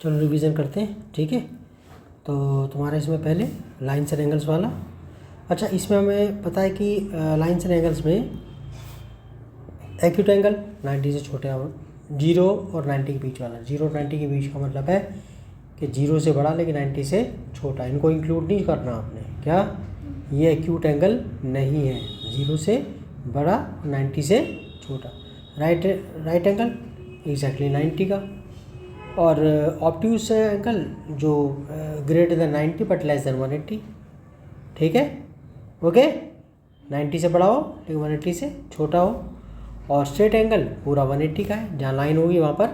चलो रिवीजन करते हैं, ठीक है। तो तुम्हारा इसमें पहले लाइन्स एंड एंगल्स वाला। अच्छा, इसमें हमें पता है कि लाइन्स एंड एंगल्स में एक्यूट एंगल 90 से छोटा हो, 0 और 90 के बीच वाला। 0 और 90 के बीच का मतलब है कि 0 से बड़ा लेकिन 90 से छोटा, इनको इंक्लूड नहीं करना आपने। क्या ये एक्यूट एंगल नहीं है? 0 से बड़ा, 90 से छोटा। राइट एंगल एग्जैक्टली 90 का। और ऑब्ट्यूस एंगल जो greater than 90 but less than 180, ठीक है। ओके, 90 से बड़ा हो लेकिन 180 से छोटा हो। और स्ट्रेट एंगल पूरा 180 का है, जहाँ लाइन होगी वहाँ पर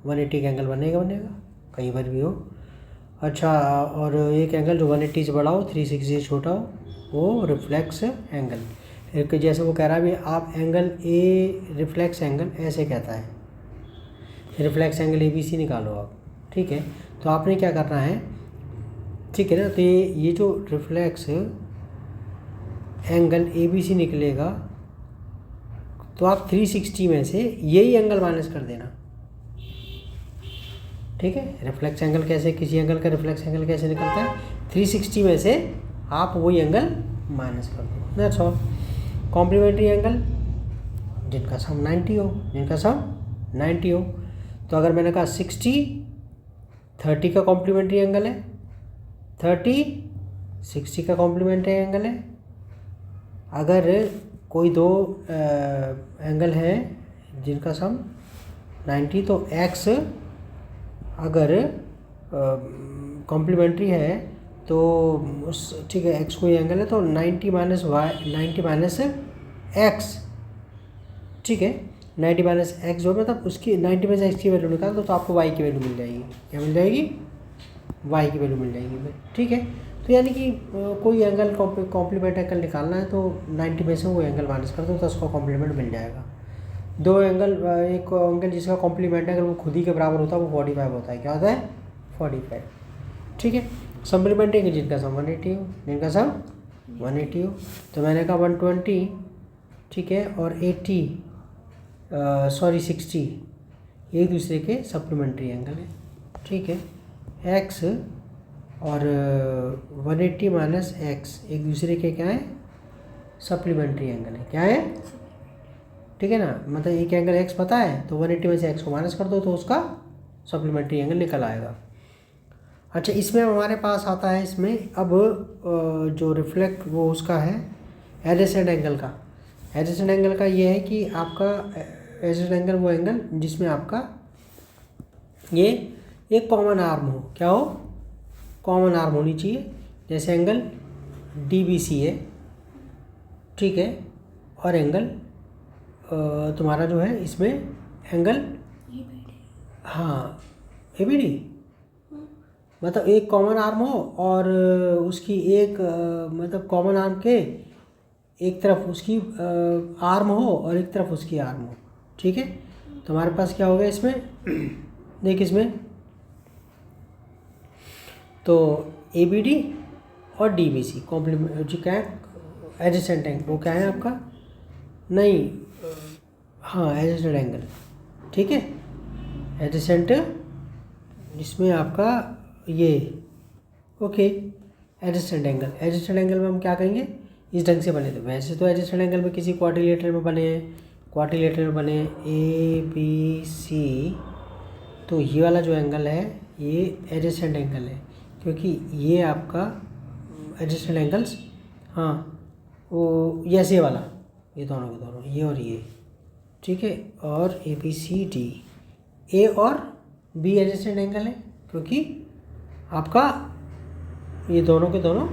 180 का एंगल बनेगा कहीं पर भी हो। अच्छा, और एक एंगल जो 180 से बड़ा हो, 360 से छोटा हो, वो रिफ्लेक्स एंगल। एक जैसे वो कह रहा है भी आप एंगल ए रिफ्लेक्स एंगल ऐसे कहता है, रिफ्लेक्स एंगल ABC निकालो आप, ठीक है। तो आपने क्या करना है, ठीक है ना। तो ये जो रिफ्लेक्स एंगल ABC निकलेगा तो आप 360 में से यही एंगल माइनस कर देना, ठीक है। रिफ्लेक्स एंगल कैसे, किसी एंगल का रिफ्लेक्स एंगल कैसे निकलता है, 360 में से आप वही एंगल माइनस कर दो, दैट्स ऑल। कॉम्प्लीमेंट्री एंगल जिनका सम 90 हो, तो अगर मैंने कहा 60 30 का कॉम्प्लीमेंट्री एंगल है, 30 60 का कॉम्प्लीमेंट्री एंगल है। अगर कोई दो एंगल है जिनका सम 90, तो x अगर कॉम्प्लीमेंट्री है तो उस, ठीक है, x कोई एंगल है तो 90 माइनस x, ठीक है। 90 माइनस एक्स जो मतलब उसकी 90 में से एक्स की वैल्यू निकाल दो तो आपको y की वैल्यू मिल जाएगी। क्या मिल जाएगी? y की वैल्यू मिल जाएगी, ठीक है। तो यानी कि कोई एंगल कॉम्प्लीमेंट एंगल निकालना है तो 90 में से वो एंगल माइनस कर दो तो उसका कॉम्प्लीमेंट मिल जाएगा। दो एंगल, एक एंगल जिसका कॉम्प्लीमेंट एंगल वो खुद ही के बराबर होता है वो 45 होता है। क्या होता है? 45, ठीक है। सप्लीमेंट्री एंगल जिनका सम 180 हो, तो मैंने कहा 120, ठीक है, और 60 एक दूसरे के सप्लीमेंट्री एंगल है, ठीक है। x और 180 माइनस एक्स एक दूसरे के क्या है? सप्लीमेंट्री एंगल है। क्या है? ठीक है ना, मतलब एक एंगल x पता है तो 180 में से x को माइनस कर दो तो उसका सप्लीमेंट्री एंगल निकल आएगा। अच्छा, इसमें हमारे पास आता है, इसमें अब जो रिफ्लेक्ट वो उसका है एडजेसेंट एंगल का। एडजेसेंट एंगल का ये है कि आपका एडजेसेंट एंगल वो एंगल जिसमें आपका ये एक कॉमन आर्म हो। क्या हो? कॉमन आर्म होनी चाहिए। जैसे एंगल DBC है, ठीक है, और एंगल तुम्हारा जो है इसमें एंगल हाँ ABD, मतलब एक कॉमन आर्म हो और उसकी एक मतलब कॉमन आर्म के एक तरफ उसकी आर्म हो और एक तरफ उसकी आर्म हो, ठीक है। तो हमारे पास क्या हो गया इसमें देख, इसमें तो ABD और DBC कॉम्प्लीमेंट जो क्या है एडजेसेंट एंगल, वो क्या है आपका? नहीं, हाँ एडजेसेंट एंगल, ठीक है। एडजेसेंट इसमें आपका ये ओके एडजेसेंट एंगल में हम क्या कहेंगे? इस ढंग से बने थे। वैसे तो एडजेसेंट एंगल में किसी क्वाड्रिलेटरल में बने ABC, तो ये वाला जो एंगल है ये एडजेसेंट एंगल है क्योंकि ये आपका एडजेसेंट एंगल्स, हाँ वो ये वाला, ये दोनों के दोनों, ये और ये, ठीक है। और ABCD, A और B एडजेसेंट एंगल है क्योंकि आपका ये दोनों के दोनों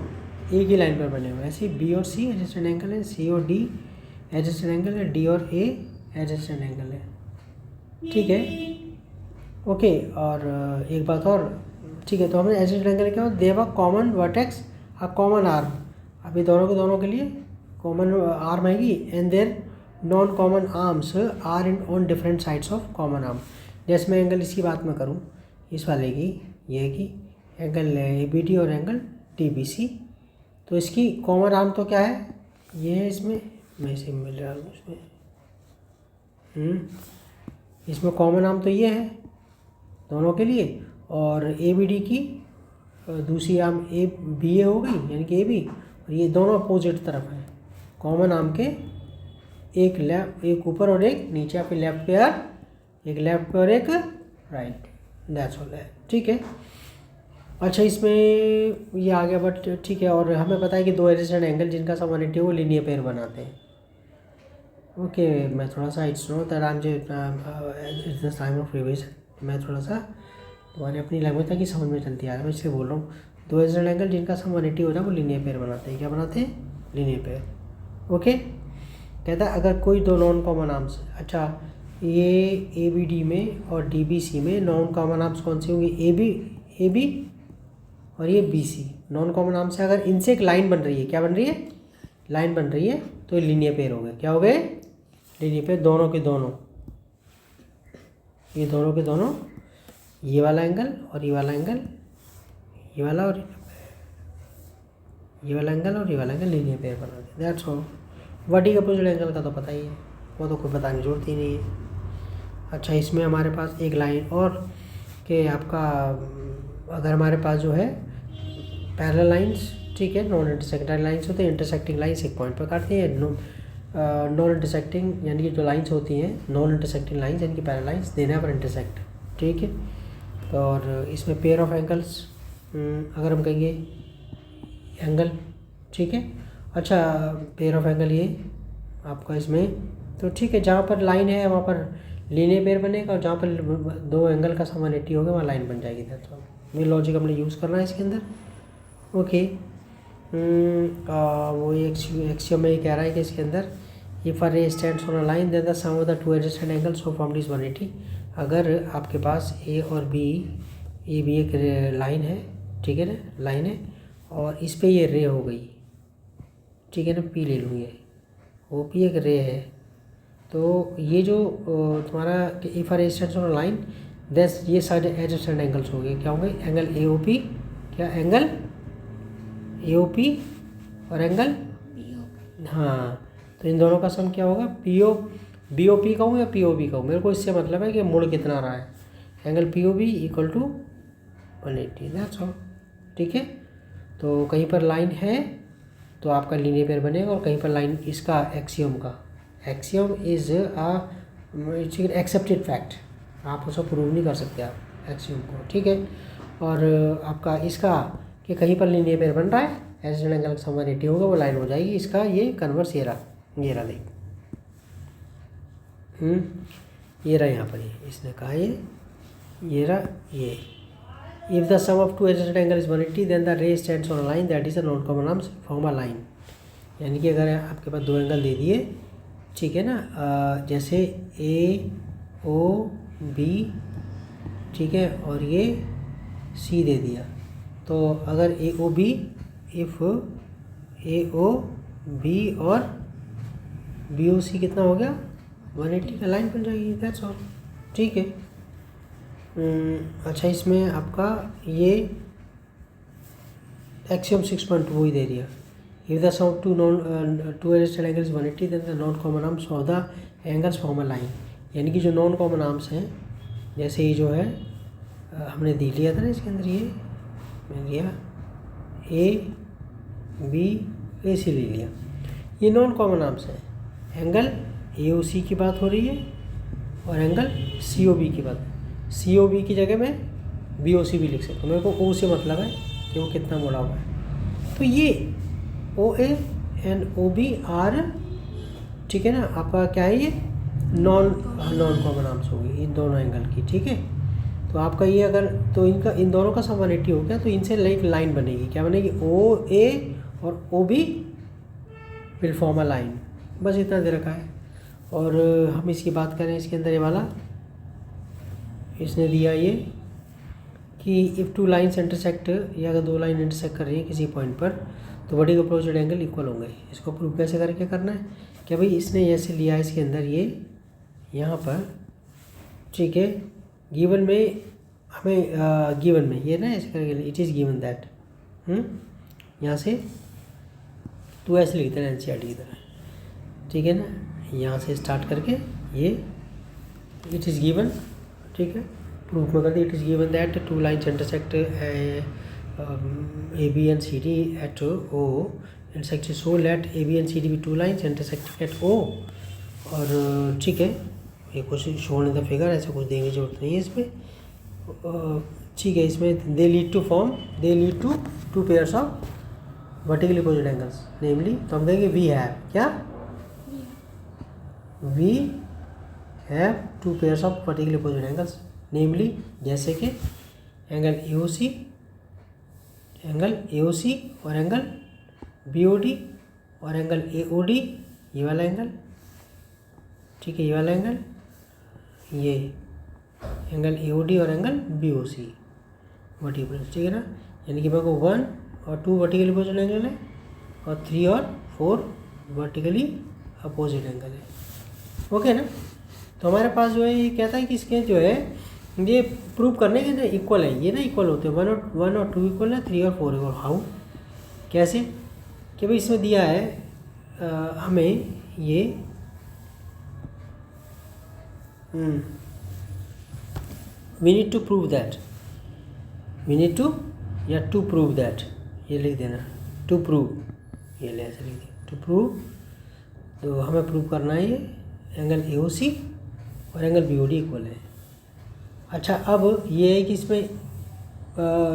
एक ही लाइन पर बने हुए हैं। ऐसे B और C एडजेसेंट एंगल है, C और D एडजेसेंट एंगल है, D और A एडजेसेंट एंगल है, ठीक है। ओके, और एक बात और, ठीक है। तो हमें एडजेसेंट एंगल क्या हो? They have a common vertex, a common arm. अभी दोनों के दोनों के लिए कॉमन आर्म आएगी and their non common arms are in on different sides of common arm. जैसे मैं एंगल इसकी बात मैं करूँ, इस वाले की, ये की एंगल ABD और एंगल DBC, तो इसकी कॉमन आर्म तो क्या है? ये है, इसमें मैं इसे मिल रहा हूँ इसमें कॉमन आर्म तो ये है दोनों के लिए, और ए बी डी की दूसरी आर्म ए बी ए हो गई, यानी कि ए बी, और ये दोनों अपोजिट तरफ है। कॉमन आर्म के एक ऊपर और एक नीचे, आपके लेफ्ट पे और एक लेफ्ट पे और एक राइट, दैट्स ऑल है, ठीक है। अच्छा, इसमें ये आ गया, बट ठीक है। और हमें पता है कि दो एडजेसेंट एंगल जिनका सम 180 वो लीनियर पेयर बनाते हैं। ओके, मैं थोड़ा सा it's know that I am it's time of revision, मैं थोड़ा सा तुम्हारी अपनी लैंग्वेज तक ही समझ में चलती आ रहा है, मैं इसलिए बोल रहा हूँ। दो एडजेसेंट एंगल जिनका सम 180 हो जाए वो लीनियर पेयर बनाते हैं। क्या बनाते हैं? Linear pair. ओके, कहता है अगर कोई दो नॉन कॉमन आर्म्स, अच्छा ये ए बी डी में और डी बी सी में नॉन कॉमन आर्म्स कौन सी होंगी? ए बी और ये B C non common arm से अगर इनसे एक लाइन बन रही है, क्या बन रही है? लाइन बन रही है, तो ये लीनियर पेयर हो गए। क्या हो गए? Linear pair. दोनों के दोनों, ये दोनों के दोनों, ये वाला एंगल और ये वाला एंगल, ये वाला और ये वाला एंगल और ये वाला एंगल लीनियर पेयर बना दे, that's all. Vertical opposite angle का तो पता ही है, वो तो कोई बताने की जरूरत ही नहीं है। अच्छा, इसमें हमारे पास एक लाइन और कि आपका अगर हमारे पास जो है पैरेलल लाइंस, ठीक है, नॉन इंटरसेक्टिंग लाइंस होते हैं। इंटरसेक्टिंग लाइंस एक पॉइंट पर काटती है, नॉन इंटरसेक्टिंग यानी कि जो लाइंस होती हैं नॉन इंटरसेक्टिंग लाइंस यानी कि पैरेलल लाइंस देने पर इंटरसेक्ट, ठीक है। और इसमें पेयर ऑफ एंगल्स अगर हम कहेंगे एंगल, ठीक है। अच्छा, पेयर ऑफ एंगल ये आपका इसमें तो ठीक है, जहाँ पर लाइन है वहाँ पर लीनियर पेयर बनेगा, और जहाँ पर दो एंगल का सम 180 होगा वहाँ लाइन बन जाएगी। तो ये लॉजिक हमने यूज़ करना है इसके अंदर। ओके, वो एक्सियम में ये कह रहा है कि इसके अंदर if a ray stands on a line then the sum of the two adjacent angles so formed is 180। अगर आपके पास ए और बी, ये भी एक लाइन है, ठीक है ना, लाइन है, और इस पे ये रे हो गई, ठीक है ना, पी ले लूँ, ये ओ पी एक रे है। तो ये जो तुम्हारा if a ray stands on a line दस, ये सारे एडजेसेंट एंगल्स हो गए। क्या हो गए? एंगल ए ओ पी, क्या एंगल ए ओ पी और एंगल, हाँ, तो इन दोनों का सम क्या होगा? P O B O P कहूँ या पी ओ बी कहूँ, मेरे को इससे मतलब है कि मुड़ कितना रहा है। Angle P O B equal to 180, that's all, ठीक है। तो कहीं पर लाइन है तो आपका लीनियर पेयर बनेगा, और कहीं पर लाइन इसका एक्सियम का, एक्सियम इज एक्सेप्टेड फैक्ट, आप उसको प्रूव नहीं कर सकते आप एक्सियम को, ठीक है। और आपका इसका कि कहीं पर लीनियर पेयर बन रहा है, एडजेसेंट एंगल का सम 180 होगा, वो लाइन हो जाएगी। इसका ये कन्वर्स ये रहा देख, ये रहा यहाँ पर, ये इसने कहा ये रहा ये। If the sum of two adjacent angle is 180 then the ray stands on a line that is a non common arms form a line. यानी कि अगर आपके पास दो एंगल दे दिए, ठीक है ना, जैसे ए ओ बी, ठीक है, और ये सी दे दिया, तो अगर A O B, if A O B और बी ओ सी कितना हो गया? 180 का लाइन बन जाएगी, दैट्स ऑल, ठीक है। अच्छा, इसमें आपका ये एक्सियम 6.2 ही दे दिया। If the sum two adjacent angles 180 then the non common arms of the angles form a line. यानी कि जो नॉन कॉमन आर्म्स हैं, जैसे ये जो है हमने दे लिया था ना इसके अंदर, ये मैंने लिया ए बी ए सी ले लिया, ये नॉन कॉमन आर्म्स हैं। एंगल ए ओ सी की बात हो रही है और एंगल सी ओ बी की बात। सी ओ बी की जगह में बी ओ सी भी लिख सकता हूँ, मेरे को ओ से मतलब है कि वो कितना मुड़ा हुआ है। तो ये O A and O B are, ठीक है ना, आपका क्या है, ये नॉन कॉमन आर्म्स होगी इन दोनों एंगल की, ठीक है। तो आपका ये अगर तो इनका इन दोनों का सम 180 हो गया, तो इनसे एक लाइन बनेगी, क्या बनेगी? ओ ए और O B will form a line, बस इतना दे रखा है। और हम इसकी बात करें, इसके अंदर ये वाला इसने दिया ये कि इफ़ टू लाइन्स इंटरसेक्ट, या अगर दो लाइन इंटरसेक्ट कर रही है किसी पॉइंट पर, तो वर्टिकल अपोजिट एंगल इक्वल होंगे। इसको प्रूव कैसे करके करना है? क्या भाई, इसने ऐसे लिया इसके अंदर ये यहाँ पर, ठीक है, गिवन में हमें गिवन में ये ना ऐसे करके इट इज़ गिवन दैट, यहाँ से तो ऐसे लिखते हैं एनसीईआरटी की तरह, ठीक है ना, यहाँ से स्टार्ट करके ये इट इज़ गिवन, ठीक है, प्रूफ में कर दी, it is given that two lines intersect A B and C D at O intersect so let A B and C D be two lines intersect at O. और ठीक है, ये कुछ शोन इन द फिगर, ऐसा कुछ देने की जरूरत नहीं है इसमें। ठीक है, इसमें they lead to two pairs of vertically opposite angles, namely तो हम देंगे वी हैव, क्या we have two pairs of vertically opposite angles, namely जैसे कि एंगल AOC और एंगल BOD और एंगल AOD, ये वाला एंगल, ठीक है, ये वाला एंगल, ये एंगल AOD और एंगल BOC वर्टिकल, ठीक है ना। यानी कि मेरे को 1 और 2 वर्टिकली अपोजिट एंगल है और 3 और 4 वर्टिकली अपोजिट एंगल है, ओके ना। तो हमारे पास जो है ये कहता है कि इसके जो है ये प्रूव करने के ना इक्वल है, ये ना इक्वल होते हैं, 1 और 2 इक्वल है, 3 और 4 इक्वल। हाउ, कैसे कि भाई इसमें दिया है हमें ये we need to prove that, to prove that, ये लिख देना टू प्रूव, ये ले ऐसे लिख दिया टू प्रूव। तो हमें प्रूव करना है ये एंगल AOC और एंगल BOD इक्वल है। अच्छा, अब ये है कि इसमें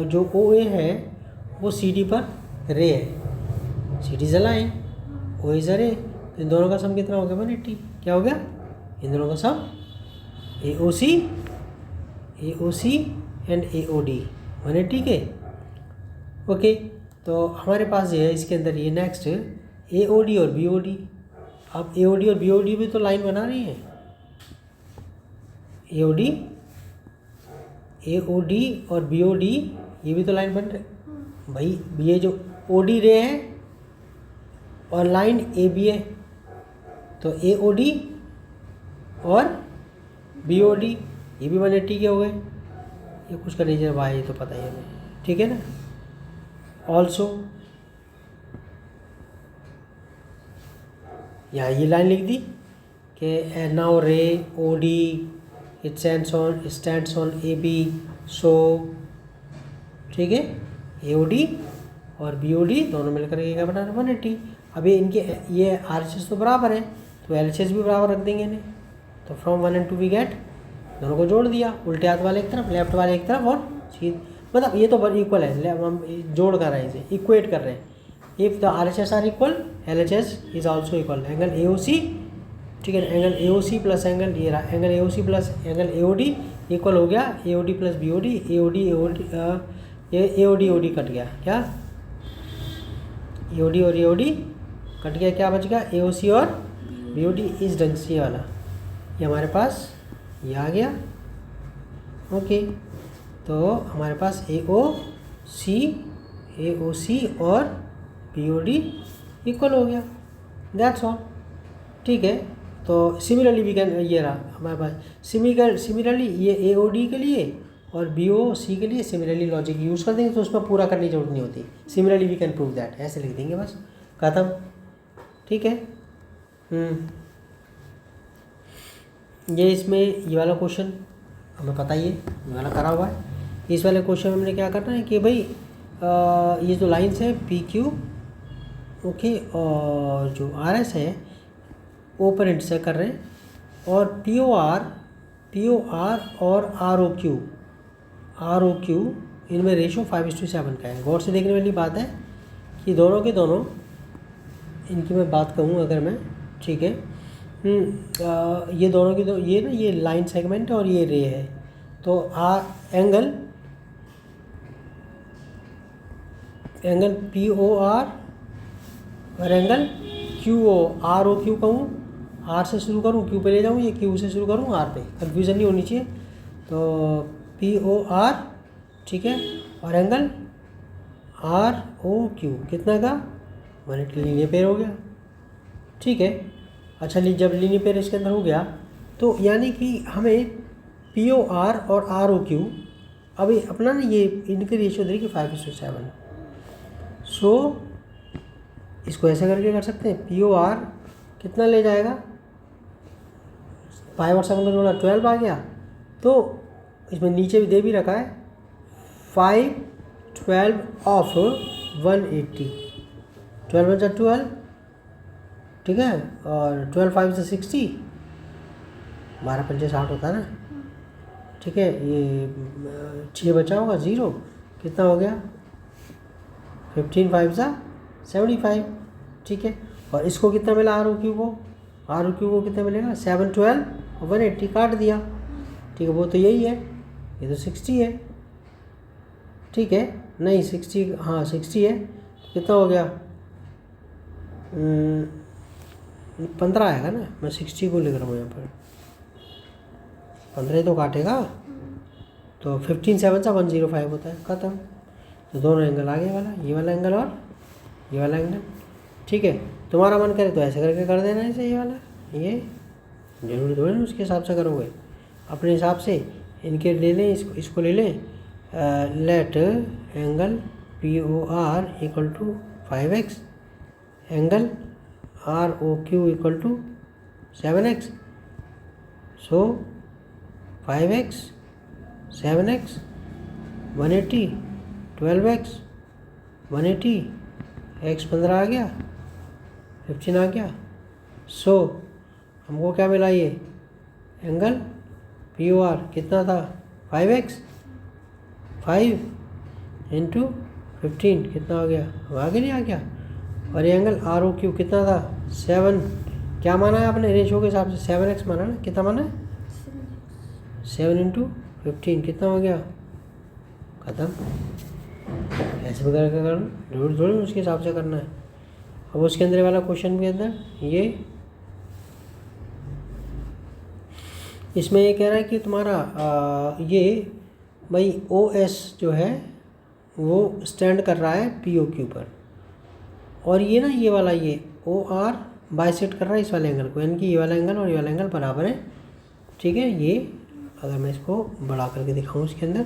जो OA है वो CD पर रे है, CD is a line, O is a रे, इन दोनों का सम कितना हो गया 180, क्या हो गया इन दोनों का सम AOC एंड AOD 180 के, ओके। तो हमारे पास ये है इसके अंदर ये नेक्स्ट AOD और BOD। अब AOD और BOD भी तो लाइन बना रही है, AOD और BOD ये भी तो लाइन बन रहे भाई। ये जो OD रे है और लाइन AB है, तो AOD और BOD ये भी 180 के हो गए। ये कुछ कर लीजिए भाई, ये तो पता ही है हमें, ठीक है ना। ऑल्सो यहाँ ये लाइन लिख दी कि नाउ रे OD it stands on AB, सो ठीक है, AOD और BOD दोनों मिलकर के क्या बना 180। अभी इनके ये RHS तो बराबर है, तो LHS भी बराबर रख देंगे इन्हें। तो फ्रॉम 1 and 2 वी गेट, दोनों को जोड़ दिया, उल्टे हाथ वाले एक तरफ, लेफ्ट वाले एक तरफ, और मतलब ये तो इक्वल है, हम जोड़ कर रहे हैं, इसे इक्वेट कर रहे हैं। If the RHS are equal, LHS is also equal. Angle AOC, ठीक है, एंगल AOC प्लस एंगल ये रहा, angle AOC plus angle AOD equal हो गया AOD plus BOD, AOD cut गया, क्या AOD और AOD कट गया, क्या बच गया AOC और BOD इस ढंग से वाला, ये हमारे पास ये आ गया, ओके। तो हमारे पास AOC और BOD इक्वल हो गया, दैट्स ऑल, ठीक है। तो सिमिलरली वी कैन, ये रहा हमारे पास सिमिलरली ये AOD के लिए और BOC के लिए सिमिलरली लॉजिक यूज़ कर देंगे, तो उसमें पूरा करने की जरूरत नहीं होती। Similarly we can prove that, ऐसे लिख देंगे बस, खत्म, ठीक है। ये इसमें ये वाला क्वेश्चन हमें पता ही है, ये वाला करा हुआ है। इस वाले क्वेश्चन में हमने क्या करना है कि भाई ये जो लाइन्स है PQ, ओके, और जो RS है O पर इंटरसेक्ट कर रहे हैं, और POR और ROQ इनमें रेशो 5:7 का है। गौर से देखने वाली बात है कि दोनों के दोनों, इनकी मैं बात कहूँ अगर मैं, ठीक है, ये दोनों की ये ना, ये लाइन सेगमेंट है और ये रे है, तो एंगल POR और एंगल QO, ROQ कहूँ, R से शुरू करूँ Q पे ले जाऊँ, ये Q से शुरू करूँ R पे, कन्फ्यूज़न नहीं होनी चाहिए। तो POR, ठीक है, और एंगल ROQ कितना का 180 लीनियर पेयर हो गया, ठीक है। अच्छा, जब लीनियर पेयर इसके अंदर हो गया, तो यानी कि हमें POR और ROQ अभी अपना ना ये इनकी रेशियो देगी 5:7। सो इसको ऐसे करके कर सकते हैं, POR कितना ले जाएगा, 5 और 7 का जोड़ा 12 आ गया, तो इसमें नीचे भी दे भी रखा है 5/12 ऑफ 180, 12 × 12, ठीक है, और 12 5 से 60, 12 पंजे 60 होता है ना, ठीक है। ये 6 बचा होगा, 0 कितना हो गया, 15 5 से 75, ठीक है। और इसको कितना मिला आर ओ क्यू को कितना मिलेगा, 7 12 और 180 काट दिया, ठीक है। वो तो यही है, ये तो 60 है, ठीक है, नहीं 60, हाँ 60 है, कितना हो गया 15 आएगा ना, मैं 60 को लिख रहा हूँ यहाँ पर, 15 तो काटेगा, तो 15 7 से 105 होता है, ख़त्म। तो दोनों एंगल आगे वाला, ये वाला एंगल और ये वाला एंगल, ठीक है। तुम्हारा मन करे तो ऐसे करके कर देना इसे, ये वाला, ये जरूरी थोड़ी ना उसके हिसाब से करोगे, अपने हिसाब से इनके ले लें, इसको ले लें, let angle POR equal to 5x, angle ROQ equal to 7x, so 5x 7x 180 12x 180 x 15 आ गया, 15 आ गया। सो हमको क्या मिला, ये एंगल POR कितना था 5x, 5 × 15 कितना हो गया, अब आगे नहीं आ गया। और ये एंगल ROQ कितना था 7, क्या माना है आपने रेशियो के हिसाब से, 7x माना ना, कितना माना है 7 × 15 कितना हो गया, ख़त्म। ऐसे वगैरह का करना जरूर थोड़ी उसके हिसाब से करना है। अब उसके अंदर वाला क्वेश्चन के अंदर ये इसमें ये कह रहा है कि तुम्हारा ये भाई OS जो है वो स्टैंड कर रहा है POQ पर, और ये ना ये वाला ये OR बाइसेक्ट कर रहा है इस वाले एंगल को, यानी कि ये वाला एंगल और ये वाला एंगल बराबर है, ठीक है। ये अगर मैं इसको बढ़ा करके दिखाऊं इसके अंदर,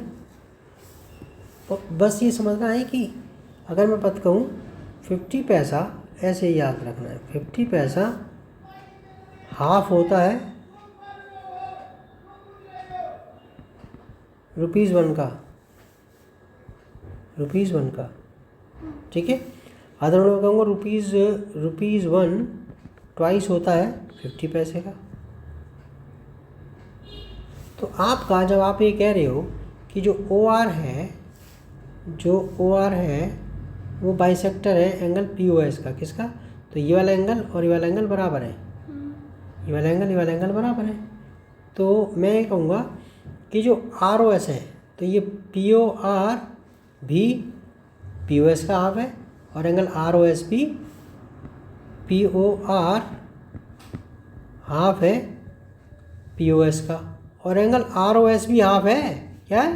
तो बस ये समझना है कि अगर मैं पता कहूँ 50 पैसा, ऐसे ही याद रखना है, 50 पैसा हाफ होता है ₹1 का, ठीक है। अदर मैं कहूँगा ₹1 ट्वाइस होता है 50 पैसे का। तो आपका जब आप ये कह रहे हो कि जो OR है वो बाइसेक्टर है एंगल POS का, किसका, तो ये वाला एंगल और ये वाला एंगल बराबर है, ये वाला एंगल बराबर है। तो मैं ये कहूँगा कि जो ROS है, तो ये POR भी POS का हाफ है, और एंगल ROS भी POR हाफ है POS का, और एंगल ROS भी हाफ है, क्या है,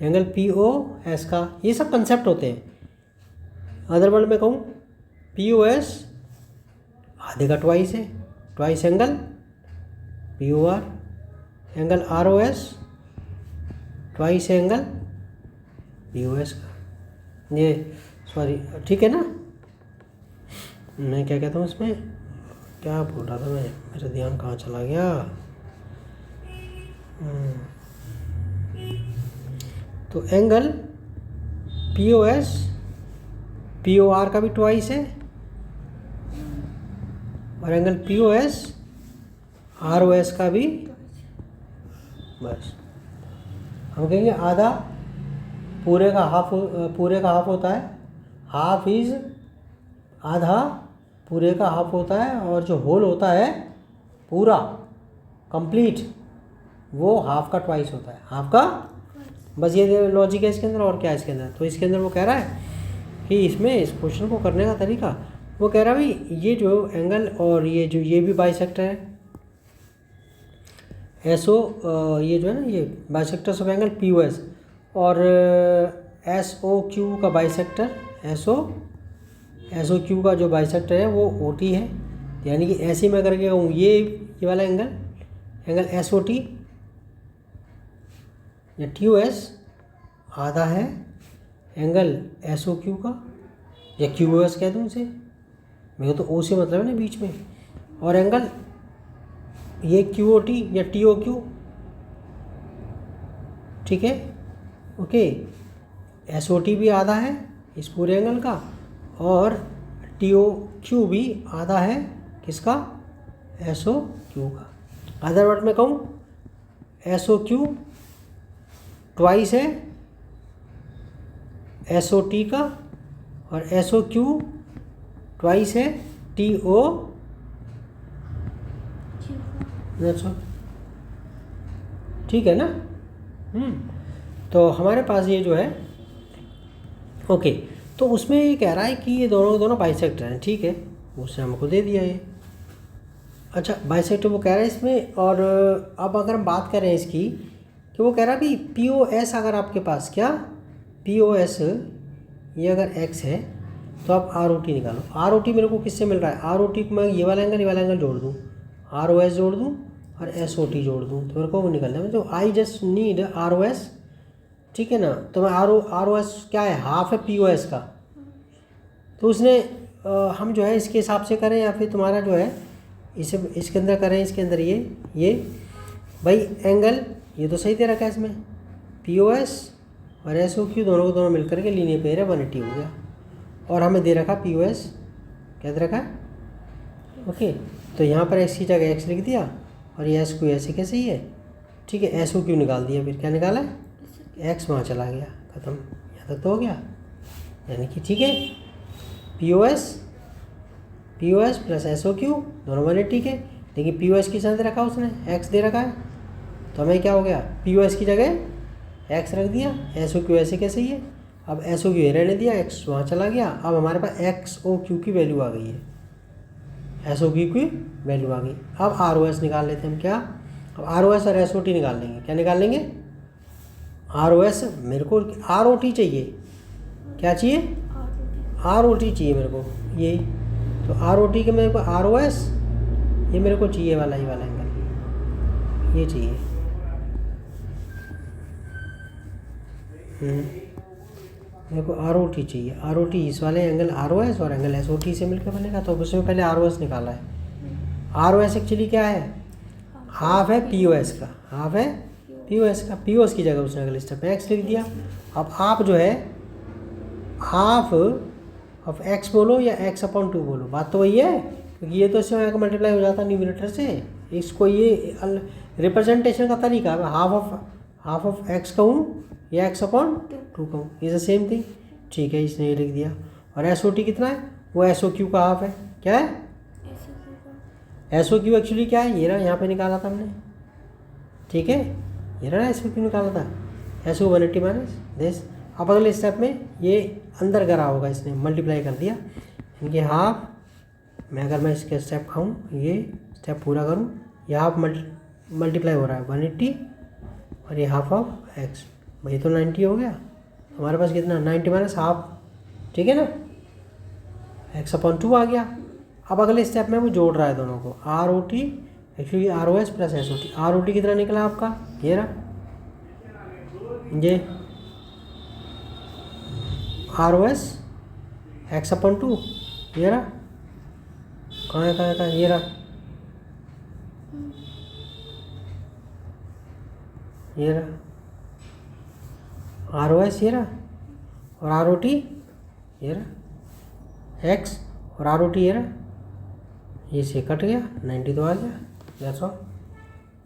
एंगल POS का। ये सब कंसेप्ट होते हैं। अदर वर्ड में कहूँ POS आधे का ट्वाइस है, twice angle POR, angle ROS twice angle POS का, ये सॉरी, ठीक है ना। मैं क्या कहता हूँ इसमें, क्या बोल रहा था मैं, मेरा ध्यान कहाँ चला गया। तो एंगल POS POR का भी ट्वाइस है, और एंगल POS ROS का भी, बस हम कहेंगे आधा पूरे का हाफ होता है, हाफ इज आधा पूरे का हाफ होता है, और जो होल होता है पूरा कंप्लीट वो हाफ का ट्वाइस होता है, हाफ का। बस ये लॉजिक है इसके अंदर, और क्या है इसके अंदर। तो इसके अंदर वो कह रहा है कि इसमें इस क्वेश्चन को करने का तरीका, वो कह रहा है भाई ये जो एंगल और ये भी बाइसेक्टर है, ये जो है ना, ये बाइसेक्टर्स ऑफ एंगल POS, और SOQ का बाइसेक्टर, SOQ का जो बाइसेक्टर है वो OT है, यानी कि ऐसे मैं करके कहूँ ये वाला एंगल SOT या TOS आधा है एंगल SOQ का, या QOS कह दूँ इसे, मेरे तो O से मतलब है ना बीच में, और एंगल ये QOT या TOQ ठीक है, ओके। SOT भी आधा है इस पूरे एंगल का, और TOQ भी आधा है किसका, SOQ का। अदर वर्ड में कहूँ, SOQ ट्वाइस है SOT का, और SOQ ट्वाइस है TO। ठीक है ना। तो हमारे पास ये जो है, ओके। तो उसमें ये कह रहा है कि ये दोनों दोनों बाइसेक्टर हैं, ठीक है, उसने हमको दे दिया ये। अच्छा, बाइसेक्टर वो कह रहा है इसमें। और अब अगर हम बात करें इसकी, कि वो कह रहा है भी POS अगर आपके पास, क्या POS ये अगर x है तो आप ROT निकालो। ROT मेरे को किससे मिल रहा है, ROT को मैं ये वाला एंगल जोड़ दूँ, ROS जोड़ दूँ और SOT जोड़ दूँ, तो मेरे को वो निकलना है। तो आई जस्ट नीड ROS, ठीक है ना। तो मैं ROS क्या है, हाफ है POS का। तो उसने हम जो है इसके हिसाब से करें, या फिर तुम्हारा जो है इसे इसके अंदर करें, इसके अंदर ये भाई एंगल ये तो सही दे रखा है इसमें, POS और SOQ दोनों को दोनों मिलकर के लीनियर पेयर है, 180 हो गया। और हमें दे रखा POS क्या दे रखा है, ओके। तो यहाँ पर x की जगह x लिख दिया, और ये SQ ऐसे कैसे ही है, ठीक है। SOQ निकाल दिया, फिर क्या निकाला है, x वहाँ चला गया, ख़त्म, यहाँ तक तो हो गया। यानी कि ठीक है, POS प्लस SOQ दोनों 180 है, लेकिन POS की दे रखा उसने, x दे रखा है, तो हमें क्या हो गया, POS की जगह x रख दिया, SOQ ऐसे कैसे ही है। अब SOQ ये रहने दिया, x वहाँ चला गया। अब हमारे पास XOQ की वैल्यू आ गई है, SOQ की वैल्यू आ गई। अब ROS निकाल लेते हैं हम, क्या, अब ROS और SOT निकाल लेंगे। क्या निकाल लेंगे, ROS मेरे को ROT चाहिए, क्या चाहिए, ROT चाहिए मेरे को, ये तो ROT के मेरे को ROS, ये मेरे को चाहिए वाला, ये वाला एंगल ये चाहिए। मेरे को ROT चाहिए, ROT इस वाले एंगल ROS और एंगल SOT से मिलकर बनेगा। तो उसमें पहले ROS निकाला है। ROS एक्चुअली क्या है, हाफ है POS का, हाफ है POS का। POS की जगह उसने अगले स्टेप में x लिख दिया। अब आप जो है हाफ ऑफ x बोलो या x/2 बोलो, बात तो वही है, क्योंकि ये तो इससे यहाँ का मल्टीप्लाई हो जाता है न्यूमरेटर से। इसको ये रिप्रेजेंटेशन का तरीका है, हाफ ऑफ x कहूँ या x/2 कहूँ, इज द सेम थिंग, ठीक है। इसने ये लिख दिया। और SOT कितना है, वो SOQ का हाफ है, क्या है, SOQ एक्चुअली क्या है, ये रहा, यहाँ पे निकाला था हमने, ठीक है, ये रहा SOQ निकाला था, SO 180 माइनस दिस। अब अगले स्टेप में ये अंदर करा होगा, इसने मल्टीप्लाई कर दिया इनके हाफ में। अगर मैं इसके स्टेप खाऊँ, ये स्टेप पूरा करूँ, ये हाफ मल्टीप्लाई हो रहा है 180, और ये हाफ ऑफ x, भाई तो 90 हो गया हमारे पास। कितना, 90 माइनस हाफ, ठीक है ना, x/2 आ गया। अब अगले स्टेप में वो जोड़ रहा है दोनों को, ROT actually ROS plus SOT। ROT कितना निकला आपका, ये रहा, ये ROS x/2, ये रहा, कहाँ है, ये रहा, ये रहा ROS, ये रहा, और ROT ये रहा, x और ROT ये रहा, ये से कट गया, 90 तो आ गया, दैट्स ऑल,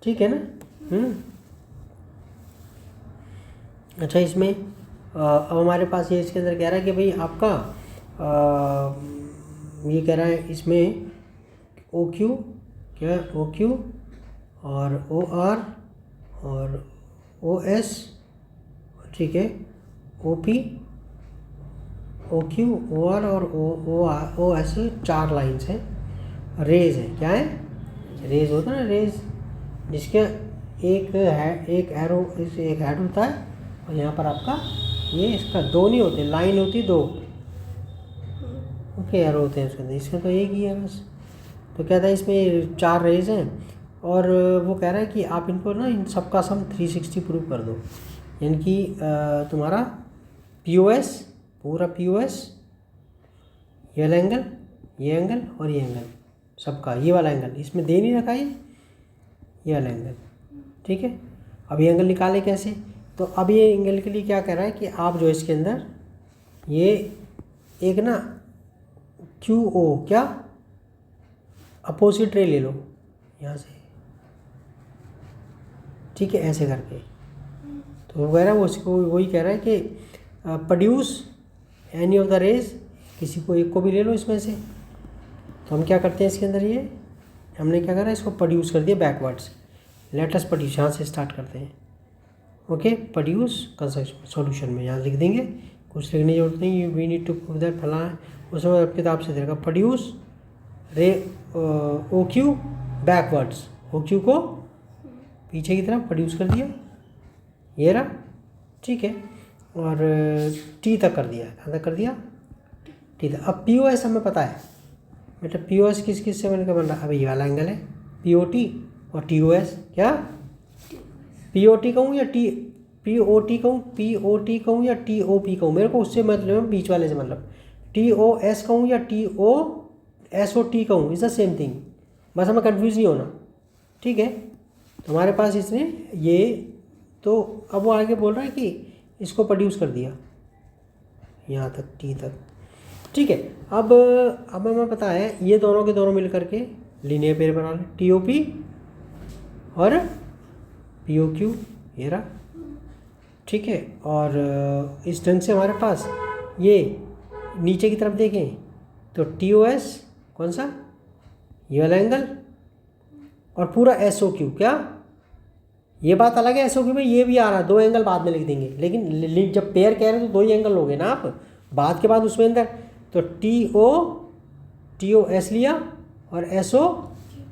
ठीक है ना। अच्छा, इसमें अब हमारे पास ये इसके अंदर कह रहा है कि भाई आपका ये कह रहा है इसमें OQ, क्या है, OQ और OR और OS, ठीक है, OP, OQ, OR और OS 4 लाइन्स हैं। रेज है, क्या है, रेज होता है ना, रेज, जिसके एक एरो, एक हेड होता है, और यहाँ पर आपका ये इसका दो नहीं होते, लाइन होती दो, ओके, एरो होते हैं उसके अंदर, इसमें तो एक ही है बस। तो कहता है इसमें 4 रेज हैं, और वो कह रहा है कि आप इनको ना, इन सबका सम 360 प्रूव कर दो, यानी कि तुम्हारा POS, पूरा POS, ये वाला एंगल, ये एंगल और ये एंगल, सबका ये वाला एंगल, इसमें दे नहीं रखा ये वाला एंगल, ठीक है। अब ये एंगल निकाले कैसे, तो अब ये एंगल के लिए क्या कह रहा है कि आप जो इसके अंदर ये एक ना क्यू ओ क्या अपोजिट रे ले लो यहाँ से, ठीक है, ऐसे करके। तो वो कह रहा है, वो उसको वही कह रहा है कि produce any of the rays, किसी को एक को भी ले लो इसमें से। तो हम क्या करते हैं इसके अंदर, ये हमने क्या करा, इसको प्रोड्यूस कर दिया बैकवर्ड्स। लेट अस प्रोड्यूस, यहाँ से स्टार्ट करते हैं। ओके, प्रोड्यूस कंस्ट्रक्शन सॉल्यूशन में यहाँ लिख देंगे, कुछ लिखने की जरूरत नहीं, we need to prove that फला है, उसमें किताब से देगा produce ray O Q backwards, O Q को पीछे की तरफ प्रोड्यूस कर दिया, ये रहा, ठीक है। और टी तक कर दिया, कहाँ तक कर दिया, टी तक। अब पी ओ एस हमें पता है बेटा, पी ओ एस किस किस से बनकर बन रहा है, अब ये वाला एंगल है पी ओ टी और टी ओ एस, क्या पी ओ टी कहूँ या टी पी ओ टी कहूँ, पी ओ टी कहूँ या टी ओ पी कहूँ, मेरे को उससे मतलब बीच वाले से मतलब, टी ओ एस कहूँ या T O S O T कहूँ, इज़ द सेम थिंग, बस हमें कन्फ्यूज़ नहीं होना, ठीक है। तो हमारे पास इसने ये, तो अब वो आगे बोल रहा है कि इसको प्रोड्यूस कर दिया यहाँ तक, टी तक, ठीक है। अब हमें पता है ये दोनों के दोनों मिल करके लीनियर पेयर बना लें, टी ओ पी और पी ओ क्यू, ये रहा, ठीक है। और इस ढंग से हमारे पास ये नीचे की तरफ देखें तो टी ओ एस कौन सा, ये वाला एंगल, और पूरा एस ओ क्यू, क्या ये बात अलग है, एस ओ क्यू में ये भी आ रहा है, दो एंगल बाद में लिख देंगे, लेकिन जब पेयर कह रहे हैं तो दो ही एंगल लोगे ना आप बाद के बाद उसमें अंदर। तो टी ओ एस लिया और एस ओ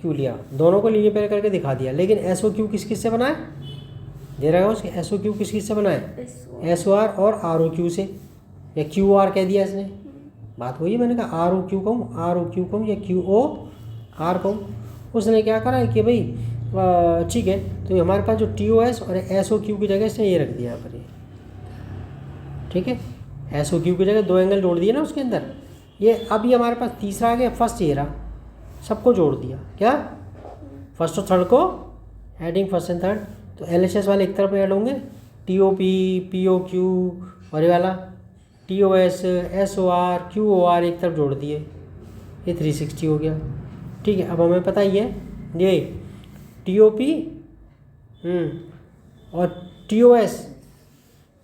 क्यू लिया, दोनों को लीनियर पेयर करके दिखा दिया। लेकिन एस ओ क्यू किस किस से बना है, दे रहा है उसके, एस ओ क्यू किस किस से बना है, एस ओ आर और आर ओ क्यू से, या क्यू आर कह दिया इसने, बात वही है, मैंने कहा आर ओ क्यू कहूँ, आर ओ क्यू कहूँ या क्यू ओ आर कहूँ। उसने क्या करा है कि भाई ठीक है, तो हमारे पास जो टी ओ एस और एस ओ क्यू की जगह इसने ये रख दिया यहाँ पर, ये ठीक है, एस ओ क्यू की जगह दो एंगल जोड़ दिए ना उसके अंदर। ये अब ये हमारे पास तीसरा आ गया, फर्स्ट ये रहा, सबको जोड़ दिया, क्या फर्स्ट और थर्ड को एडिंग फर्स्ट एंड थर्ड। तो एल एच एस वाले एक तरफ ऐड होंगे, T O P O Q, और ये वाला T O S S O R Q O R एक तरफ जोड़ दिए, ये 360 हो गया, ठीक है। अब हमें पता ही है ये टी ओ पी और टी ओ एस,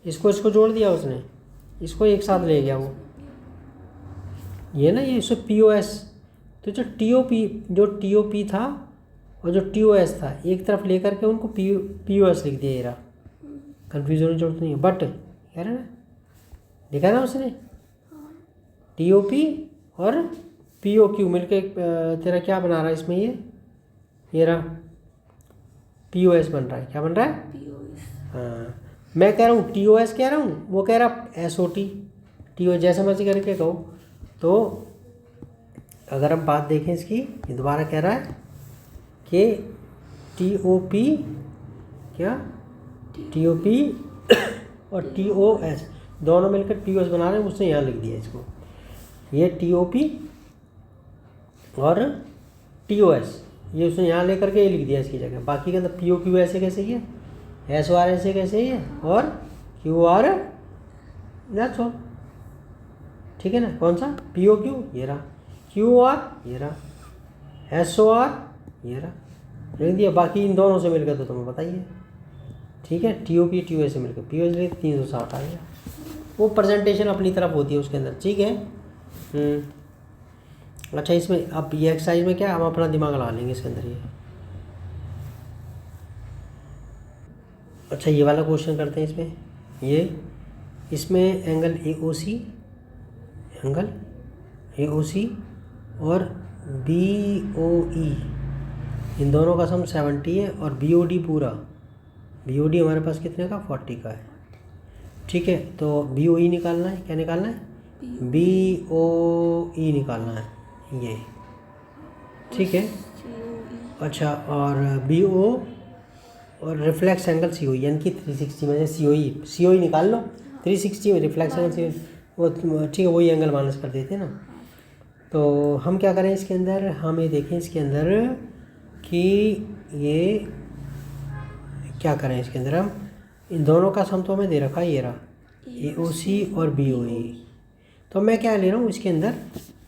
इसको जोड़ दिया उसने, इसको एक साथ ले गया वो, ये ना, ये इसको पी ओ एस। तो जो टी ओ पी था और जो टी ओ एस था एक तरफ ले करके उनको पी ओ एस लिख दिया, ये रहा, कन्फ्यूजन की जरूरत नहीं है। बट कह रहा ना, लिखा ना उसने टी ओ पी और पी ओ क्यू मिल के तेरा क्या बना रहा है इसमें, ये रहा पी ओ एस बन रहा है, क्या बन रहा है, हाँ। मैं कह रहा हूँ टी ओ एस कह रहा हूँ, वो कह रहा S O T, T O जैसे मर्जी करके कहो। तो अगर हम बात देखें इसकी, ये दोबारा कह रहा है कि टी ओ पी, क्या टी ओ पी और टी ओ एस दोनों मिलकर टी ओ एस बना रहे हैं, उसने यहाँ लिख दिया इसको, ये टी ओ पी और टी ओ एस, ये उसने यहाँ लेकर के ये लिख दिया इसकी जगह। बाकी के अंदर पी ओ क्यू ऐसे कैसे ही है, एस ओ आर ऐसे कैसे ही है, और क्यू आर दैट्स ऑल, ठीक है ना। कौन सा पी ओ क्यू, ये रहा, क्यू आर ये रहा, एस ओ आर ये रहा, लिख दिया। बाकी इन दोनों से मिलकर तो तुम्हें बताइए, ठीक है, T O P T O S से मिलकर पी ओ एस 360 आ गया। वो प्रेजेंटेशन अपनी तरफ होती है उसके अंदर, ठीक है। अच्छा, इसमें अब ये एक्सरसाइज में क्या हम अपना दिमाग लगा लेंगे इसके अंदर ये। अच्छा, ये वाला क्वेश्चन करते हैं इसमें, इसमें एंगल ए ओ सी और बी ओ ई, इन दोनों का सम 70 है, और बी ओ डी पूरा, बी ओ डी हमारे पास कितने का 40 का है, ठीक है। तो बी ओ ई निकालना है, क्या निकालना है, बी ओ ई निकालना है ये, ठीक है। अच्छा, और बी ओ और रिफ्लेक्स एंगल सी ओ, यानी कि 360 में से सी ओ ई निकाल लो, 360 में रिफ्लेक्स एंगल सी, वो ठीक है, वही एंगल माइनस कर देते हैं ना। तो हम क्या करें इसके अंदर, हम ये देखें इसके अंदर कि ये क्या करें इसके अंदर, हम इन दोनों का सम तो हमें दे रखा है, ये रहा AOC और BOE। तो मैं क्या ले रहा हूँ इसके अंदर,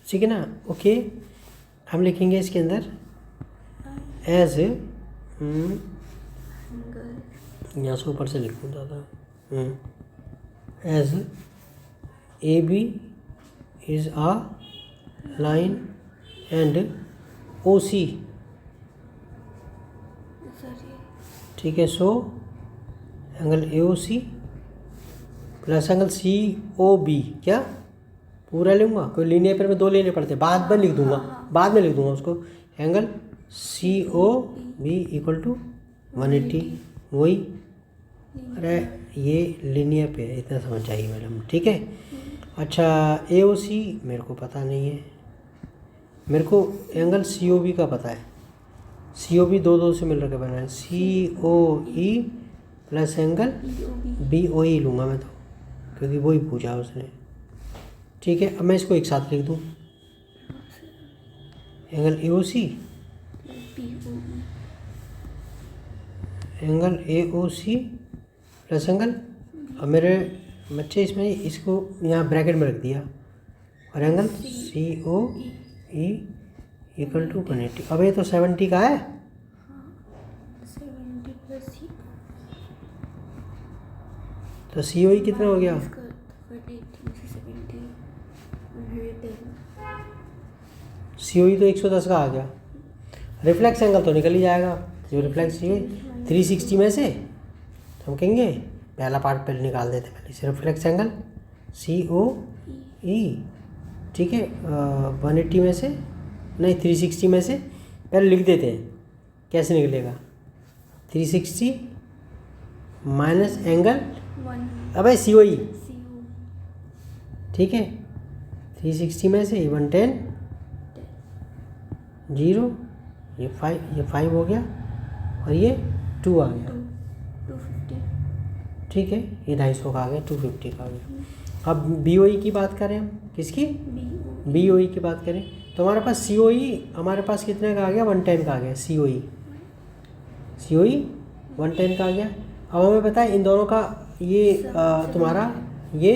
ठीक है ना। ओके, हम लिखेंगे इसके अंदर एज यहाँ से ऊपर से लिख दूँ ज़्यादा, as AB is a line and OC, ठीक है। So angle AOC plus angle COB, क्या पूरा लूँगा, कोई लीनियर पेयर में 2 लेने पड़ते, बाद में लिख दूंगा, बाद में लिख दूंगा उसको। एंगल COB इक्वल टू 180, वही। अरे ये लीनियर पेयर, इतना समझ चाहिए मैडम, ठीक है। अच्छा AOC मेरे को पता नहीं है, मेरे को एंगल COB का पता है। COB 2 से मिल रखा बना है, COE प्लस एंगल BOE लूँगा मैं तो, क्योंकि वही पूछा उसने, ठीक है। अब मैं इसको एक साथ लिख दूँ, angle AOC angle AOC plus angle, अब मेरे बच्चे इसमें इसको यहाँ ब्रैकेट में रख दिया, और एंगल COE इक्वल टू 180। अब ये तो 70 का है, 70 प्लस C, तो COE कितना हो गया, 110। COE तो 110 का आ गया। रिफ्लेक्स एंगल तो निकल ही जाएगा, जो रिफ्लेक्स चाहिए 360 में से, तो हम कहेंगे पहला पार्ट पहले निकाल देते, पहले से रिफ्लेक्स एंगल COE, ठीक है। 180 में से नहीं, 360 में से पहले लिख देते हैं, कैसे निकलेगा, 360 माइनस एंगल, अबे COE, ठीक है। 360 में से 110, 0, ये 5 हो गया, और ये 2 आ गया, 250, ठीक है। ये 250 का आ गया, 250 का आ गया। अब BOE की बात करें हम, किसकी, BOE की बात करें, तो हमारे पास COE हमारे पास कितने का आ गया, 110 का आ गया। COE 110 का आ गया। अब हमें पता है इन दोनों का ये तुम्हारा ये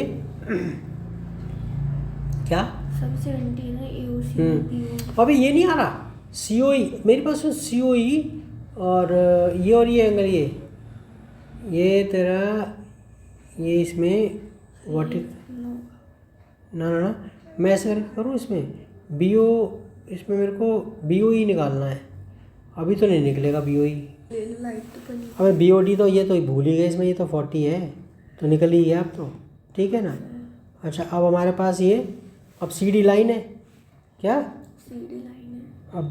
क्या, सब 70 ना, AOC BOE। अभी ये नहीं आ रहा COE मेरे पास, COE और ये एंगल, ये तेरा, ये इसमें वर्टिकल, ना मैं ऐसे करूँ इसमें इसमें मेरे को BOE निकालना है, अभी तो नहीं निकलेगा BOE। अबे BOD तो ये तो भूल ही गए इसमें, ये तो 40 है, तो निकल ही गया अब तो, ठीक है ना। अच्छा अब हमारे पास ये, अब CD लाइन है, क्या CD लाइन है, अब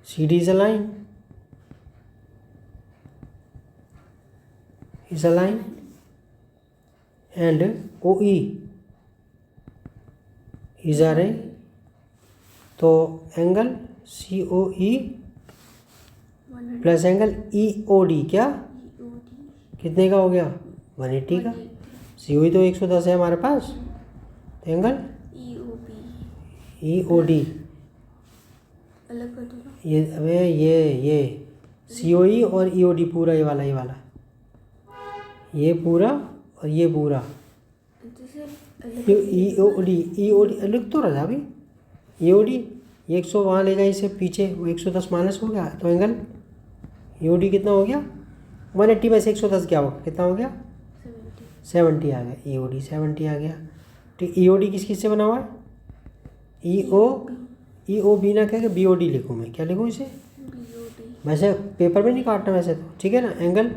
CD is a line, and OE is a ray, तो angle COE plus angle EOD, क्या कितने का हो गया, 180 का। COE तो 110 है हमारे पास, तो एंगल EOD अलग कर दो ना, ये, अबे ये COE और EOD पूरा, ये वाला ये पूरा और ये पूरा, EOD लिख तो रहा था अभी, EOD ये 100 वहाँ ले जाए इसे पीछे, वो 110 माइनस हो गया, तो एंगल EOD कितना हो गया, 180 में से 110 क्या होगा, कितना हो गया, 70 आ गया, EOD 70 आ गया। ठीक, EOD किस से बना हुआ है, EOB ना कह के BOD लिखूँ मैं, क्या लिखूँ इसे, वैसे पेपर में नहीं काटना वैसे तो, ठीक है ना। एंगल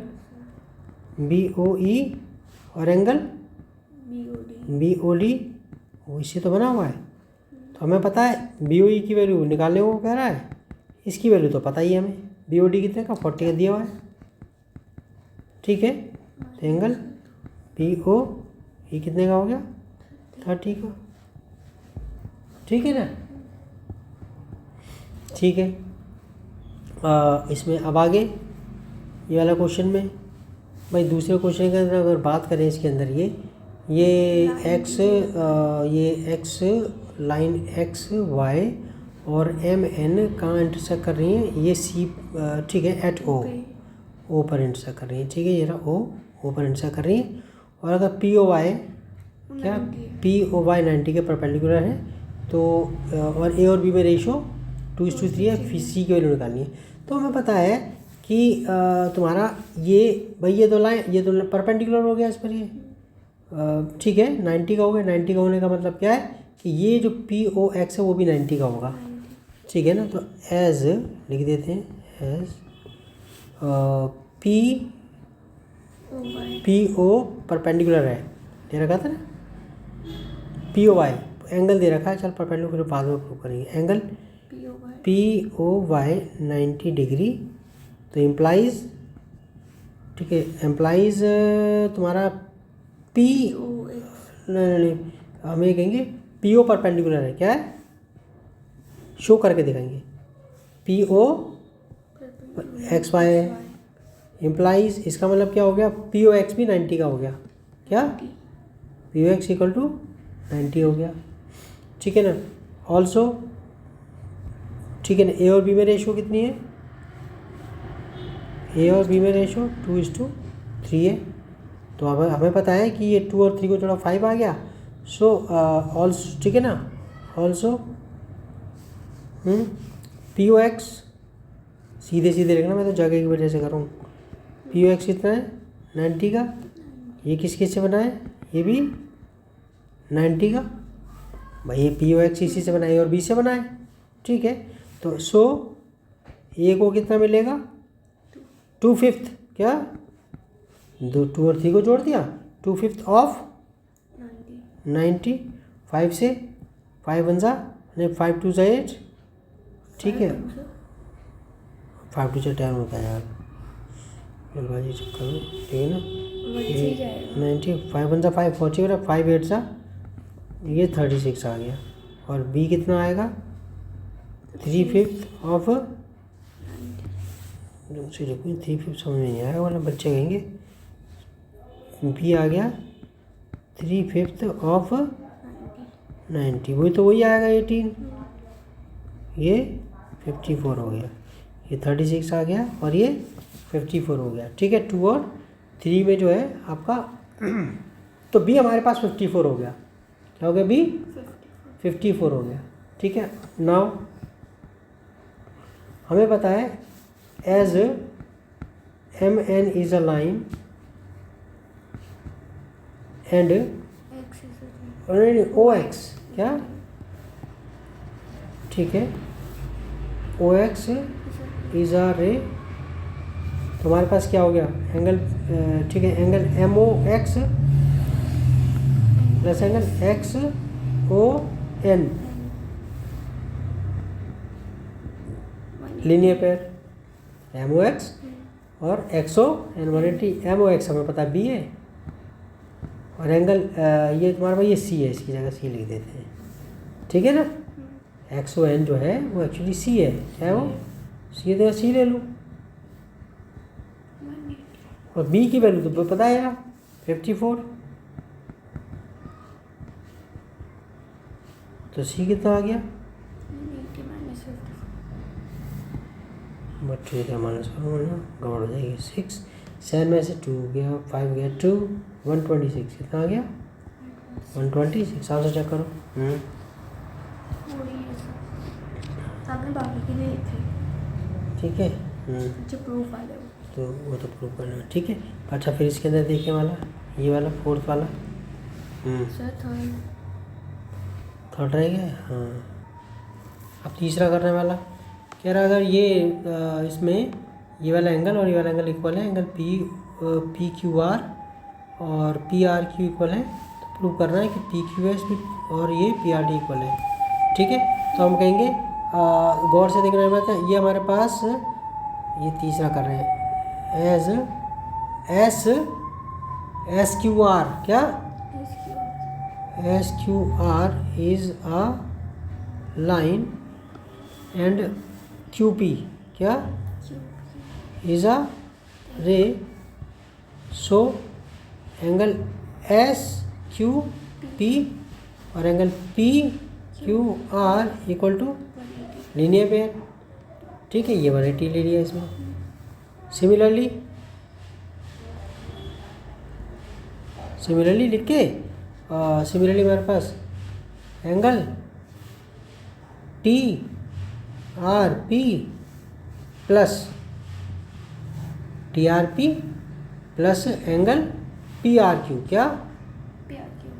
BOE और एंगल BOD वो इससे तो बना हुआ है, तो हमें पता है BOE की वैल्यू निकालने को कह रहा है, इसकी वैल्यू तो पता ही है हमें, BOD कितने का 40 का दिया हुआ है, ठीक है। तो एंगल BOE कितने का हो गया, 30 का, ठीक है ना, ठीक है। इसमें अब आगे ये वाला क्वेश्चन में भाई, दूसरे क्वेश्चन के अंदर अगर बात करें इसके अंदर ये एक्स लाइन X Y और MN कहाँ इंटरसेक्ट कर रही है, ये C, ठीक है, एट O, ओ पर इंटरसेक्ट कर रही है, ठीक है, ये रहा ओ पर इंटरसेक्ट कर रही है। और अगर पी ओ वाई क्या 90 है। पी ओ वाई 90 के परपेंडिकुलर है तो और ए और बी में रेशो 2:3 है, फिर सी की वैल्यू निकालनी है। तो हमें पता है कि तुम्हारा ये भाई ये तो परपेंडिकुलर हो गया इस पर, ये ठीक है 90 का हो गया। 90 का होने का मतलब क्या है कि ये जो पी ओ एक्स है वो भी 90 का होगा, ठीक है ना। तो एज लिख देते हैं एज पी ओ परपेंडिकुलर है, दे रखा था ना पी ओ वाई, एंगल दे रखा है, चल परपेंडिकुलर बाद में प्रूव करेंगे। Angle P O Y 90 degree, तो इम्प्लाइज, ठीक है, एम्प्लाइज तुम्हारा पी नहीं हम ये कहेंगे पी ओ परपेंडिकुलर है, क्या है शो करके दिखाएंगे, पी ओ एक्स वाई है, इम्प्लाइज इसका मतलब क्या हो गया पी ओ एक्स भी 90 का हो गया, क्या P O X equal to 90 हो गया, ठीक है ना। ऑल्सो ठीक है ना, ए और बी में रेशो कितनी है, ए और बी में रेशो 2:3 है। तो अब हमें पता है कि ये 2 और 3 को जोड़ा 5 आ गया। सो ऑल्सो ठीक है ना, ऑल्सो पी ओ एक्स सीधे सीधे लिखना, मैं तो जगह की वजह से कर रहा हूँ। पी ओ एक्स कितना है 90 का, ये किस किस से बना है, ये भी 90 का, भाई ये पी ओ एक्स इसी से बना है, ए और बी से बना है, ठीक है। तो सो ए को कितना मिलेगा 2/5, क्या 2 और 3 को जोड़ दिया 2/5 ऑफ 90, 5 से 5 1 नहीं 5 2 8, ठीक है 5 2 10 होता है यार, जल्दबाजी चक्कर में, ठीक है ना। 90 5 1 5 40 बेटा, 5 8 ये 36 आ गया। और बी कितना आएगा 3/5 ऑफ 3/5 समझ में नहीं आएगा, वाला बच्चे कहेंगे। बी आ गया 3/5 ऑफ 90, वही तो वही आएगा 18, ये 54 हो गया, ये 36 आ गया और ये 54 हो गया, ठीक है। 2 और 3 में जो है आपका तो बी हमारे पास 54 हो गया, क्या हो गया बी 54 हो गया, ठीक है। नाउ हमें पता है as M N is a line and O X, क्या ठीक है ओ एक्स इज अ रे, तो हमारे पास क्या हो गया एंगल, ठीक है, angle M O X plus angle X O N linear pair M O X और X O N, 180 M O X हमें पता है बी है, और एंगल ये तुम्हारे पास ये सी है, इसकी जगह सी लिख देते हैं, ठीक है ना। एक्स ओ एन जो है वो एक्चुअली सी है, क्या है वो सी है, तो सी ले लूँ, और बी की वैल्यू तो पता है यार 54, तो सी कितना आ गया बट ठीक है माइनस करो ना गड़बड़ हो जाएगी। 6 7 में से 2 गया, 5 गया 2, 126 कितना आ गया 126, आप से चेक करो। आपने बाकी के लिए लिखे, ठीक है जो प्रूफ वाले हो, तो वो तो प्रूव करना है, ठीक है। अच्छा फिर इसके अंदर देखिए वाला ये वाला फोर्थ वाला सर थर्ड रह गया, हाँ। अब तीसरा करने वाला कह रहा अगर ये इसमें ये वाला एंगल और ये वाला एंगल इक्वल है, एंगल पी क्यू आर और पी आर क्यू इक्वल है, तो प्रूव करना है कि पी क्यू एस और ये पी आर डी इक्वल है, ठीक है। तो हम कहेंगे गौर से देखना है, ये हमारे पास ये तीसरा कर रहे हैं एज एस क्यू आर, क्या S Q R is a line and Q P क्या is a ray, so angle S Q P और angle P Q R equal to linear pair, ठीक है, ये 180 ले लिया इसमें। सिमिलरली सिमिलरली लिख के सिमिलरली मेरे पास angle T R P plus T R P plus angle P R Q, क्या पी आर क्यू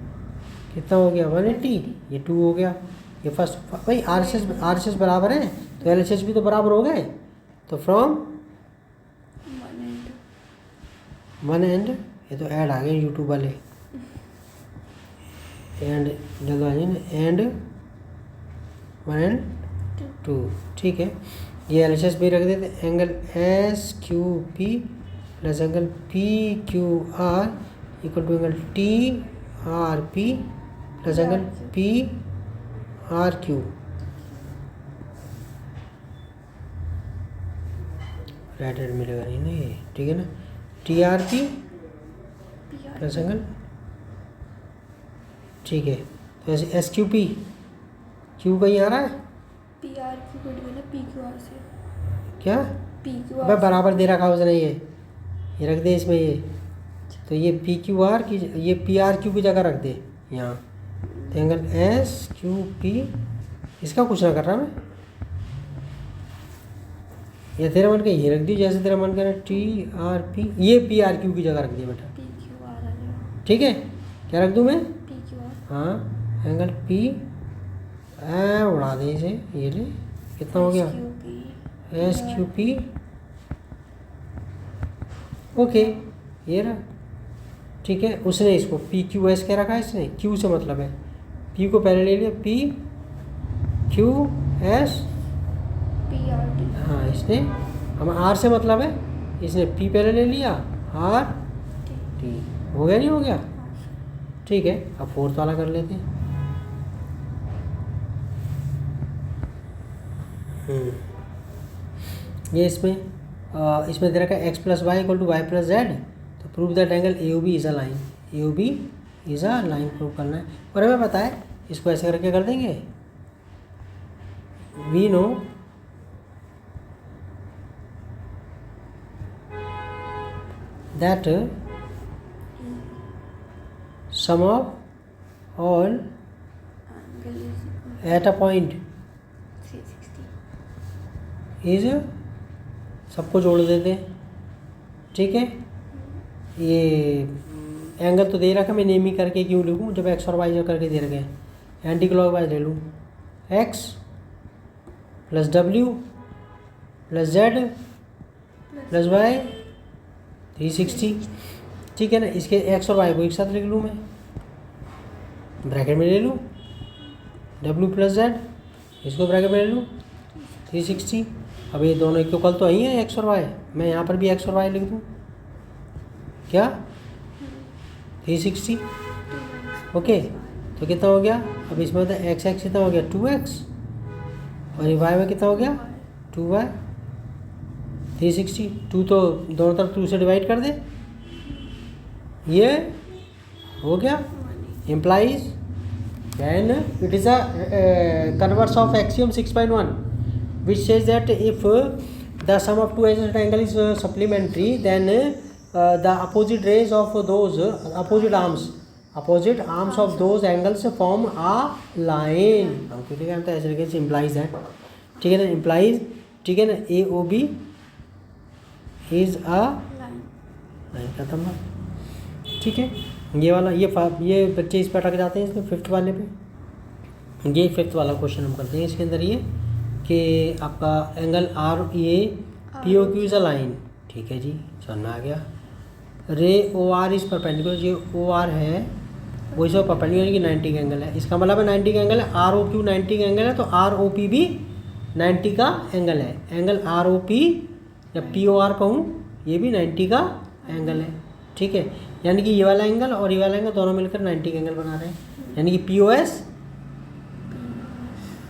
कितना हो गया 180, ये 2 हो गया। ये फर्स्ट भाई आर एस एस बराबर है तो एल एच एस भी तो बराबर हो गए। तो फ्रॉम 1 एंड, ये तो ऐड आ गए यूट्यूब वाले, एंड जल्द आ जाए ना, एंड 1 एंड 2, ठीक है। ये एल एच एस भी रख देते, angle S Q P plus angle P Q R equal to angle T R P plus angle P R Q. Right hand मिलेगा नहीं ना ये, ठीक है ना। T R P plus angle, ठीक है। तो ऐसे एस क्यू पी, क्यू कहीं आ रहा है पी आर क्यू कट गया ना पी क्यू आर से, क्या? पी क्यू भाई आर बराबर दे रखा उसने, ये रख दे इसमें, ये तो ये पी क्यू आर की, ये पी आर क्यू की जगह रख दे यहाँ। तो एंगल एस क्यू पी, इसका कुछ ना कर रहा मैं, या तेरा मन का ये रख दी, जैसे तेरा मन कर रहा है टी आर पी, ये पी आर क्यू की जगह रख दिया बेटा, पी क्यू आर आ जाएगा, ठीक है। क्या रख दूँ मैं? पी क्यू आर हाँ एंगल पी, उड़ा दे इसे, ये ले, कितना हो गया Q P S Q P, okay ये रहा, ठीक है। उसने इसको पी क्यू एस क्या रखा है, इसने क्यू से मतलब है, पी को पहले ले लिया, P Q S, P R T हाँ इसने, हम आर से मतलब है, इसने पी पहले ले लिया, आर टी, हो गया नहीं हो गया, ठीक है। अब फोर्थ वाला कर लेते हैं। ये इसमें दे रखा है X plus Y equal to Y plus Z, तो prove that angle A O B is a line, A O B is a line prove करना है। और हमें पता है, इसको ऐसे करके कर देंगे, we know that sum of all angle is at a point 360 is, सबको जोड़ देते हैं, ठीक है। ये एंगल तो दे रखा, मैं नेम ही करके क्यों लिखूँ जब एक्स और वाई जो करके दे रखे हैं, एंटी क्लॉक वाइज ले लूँ, X plus W plus Z plus Y 360, ठीक है ना। इसके एक्स और वाई को एक साथ लिख लूँ मैं, ब्रैकेट में ले लूँ, डब्ल्यू प्लस जेड, इसको ब्रैकेट में ले लूँ 360। अब ये दोनों इक्वल तो ही है एक्स और वाई, मैं यहाँ पर भी एक्स और वाई लिख दूँ, क्या 360, ओके। तो कितना हो गया, अब इसमें होता है एक्स एक्स कितना हो गया 2x, और ये वाई में कितना हो गया 2y, 360, 2 तो दोनों तरफ 2 से डिवाइड कर दे, ये हो गया, implies then it is a converse of axiom 6.1 which says that if the sum of two adjacent angle is supplementary, then the opposite rays of those opposite arms of those angles form a line। हम क्यों लिखा है ऐसे लिखे, implies है, ठीक है ना, implies, ठीक है ना, A O B is a line, खत्म ना, ठीक है। ये वाला ये बच्चे इस पर अटक जाते हैं, इसमें फिफ्थ वाले पे। ये फिफ्थ वाला क्वेश्चन हम करते हैं इसके अंदर, ये कि आपका एंगल आर, ये P O Q is a line, ठीक है जी, समझ में आ गया। रे ओ आर इज़ परपेंडिकुलर, ये ओ आर है वो इस परपेंडिकुलर की 90 का एंगल है, इसका मतलब है 90 का एंगल है, आर ओ क्यू 90 का एंगल है, तो आर ओ पी भी 90 का एंगल है। एंगल आर ओ पी या पी ओ आर कहूँ, ये भी 90 का एंगल है, ठीक है। यानी कि ये वाला एंगल और ये वाला एंगल दोनों मिलकर 90 का एंगल बना रहे हैं, यानी कि पी ओ एस,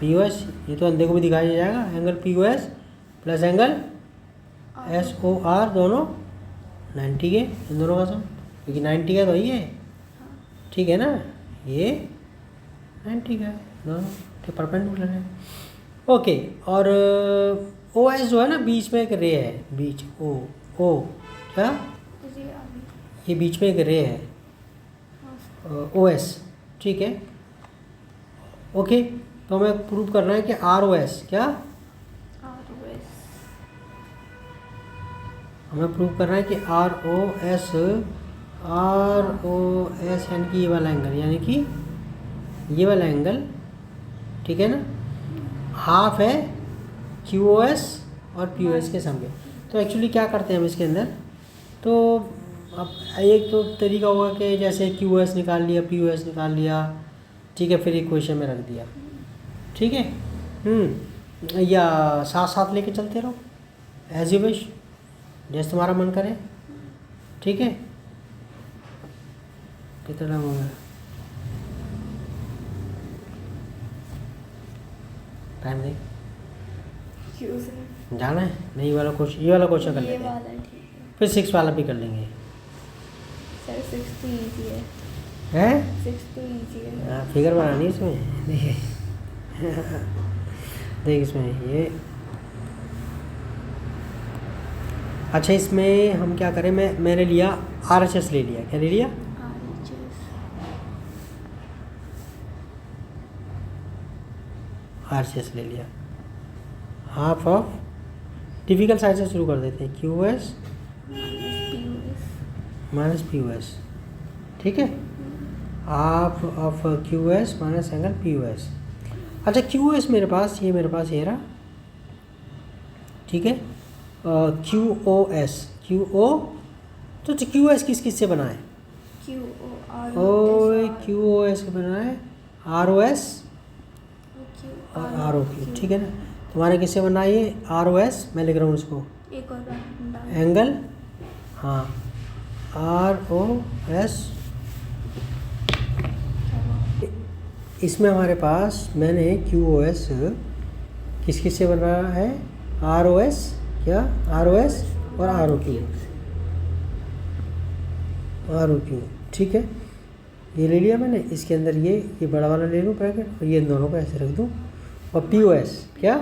ये तो अंधे को भी दिखाया जाएगा, angle P O S plus angle S O R दोनों 90 के, इन दोनों का सम, क्योंकि 90 का तो ही है, ठीक है ना, ये 90 का है दोनों, तो परपेंडिकुलर है, ओके। और ओ एस जो है ना, बीच में एक रे है, बीच ओ क्या, ये बीच में एक रे है, ओ एस, ठीक है। ओके, तो हमें प्रूव करना है कि आर ओ एस क्या, हमें प्रूव करना है कि आर ओ एस यानी कि ये वाला एंगल, यानी कि ये वाला एंगल, ठीक है ना, हाफ है क्यू ओ एस और पी ओ एस के सम के। तो एक्चुअली क्या करते हैं हम इसके अंदर, तो अब एक तो तरीका होगा कि जैसे क्यू एस निकाल लिया, पी ओ एस निकाल लिया, ठीक है, फिर इक्वेशन में रख दिया, ठीक है। या साथ साथ लेके चलते रहो एज यू विश, जैसे तुम्हारा मन करे, ठीक है। कितना हो गया टाइम, देख जाना है नहीं, वाला क्वेश्चन, ये वाला क्वेश्चन कर लेते हैं, फिर 6 वाला भी कर लेंगे। सर 6 तो इजी है। हैं 6 तो इजी है। हाँ, फिगर बनानी है इसमें, देखिए देख इसमें ये, अच्छा इसमें हम क्या करें, मैंने लिया आर एच एस ले लिया, क्या ले लिया, आर एच एस ले लिया, हाफ ऑफ, टिपिकल साइड से शुरू कर देते हैं, Q S minus P O S, ठीक है, half of Q S minus angle P O S. अच्छा क्यू एस मेरे पास ये रहा, ठीक है, Q O S, Q O, तो क्यू एस किस से बना है, क्यू ओ एस बना है, आर ओ एस और आर ओ क्यू, ठीक है ना। तुम्हारे किससे बना है ये, आर ओ एस, मैं लिख रहा हूँ इसको एक और एंगल, हाँ आर ओ एस, इसमें हमारे पास मैंने क्यू ओ एस किस से बन रहा है, आर ओ एस, क्या आर ओ एस और आर ओ क्यू, ठीक है, ये ले लिया मैंने। इसके अंदर ये बड़ा वाला ले लूँ ब्रैकेट, और ये इन दोनों को ऐसे रख दूँ, और पी ओ एस क्या,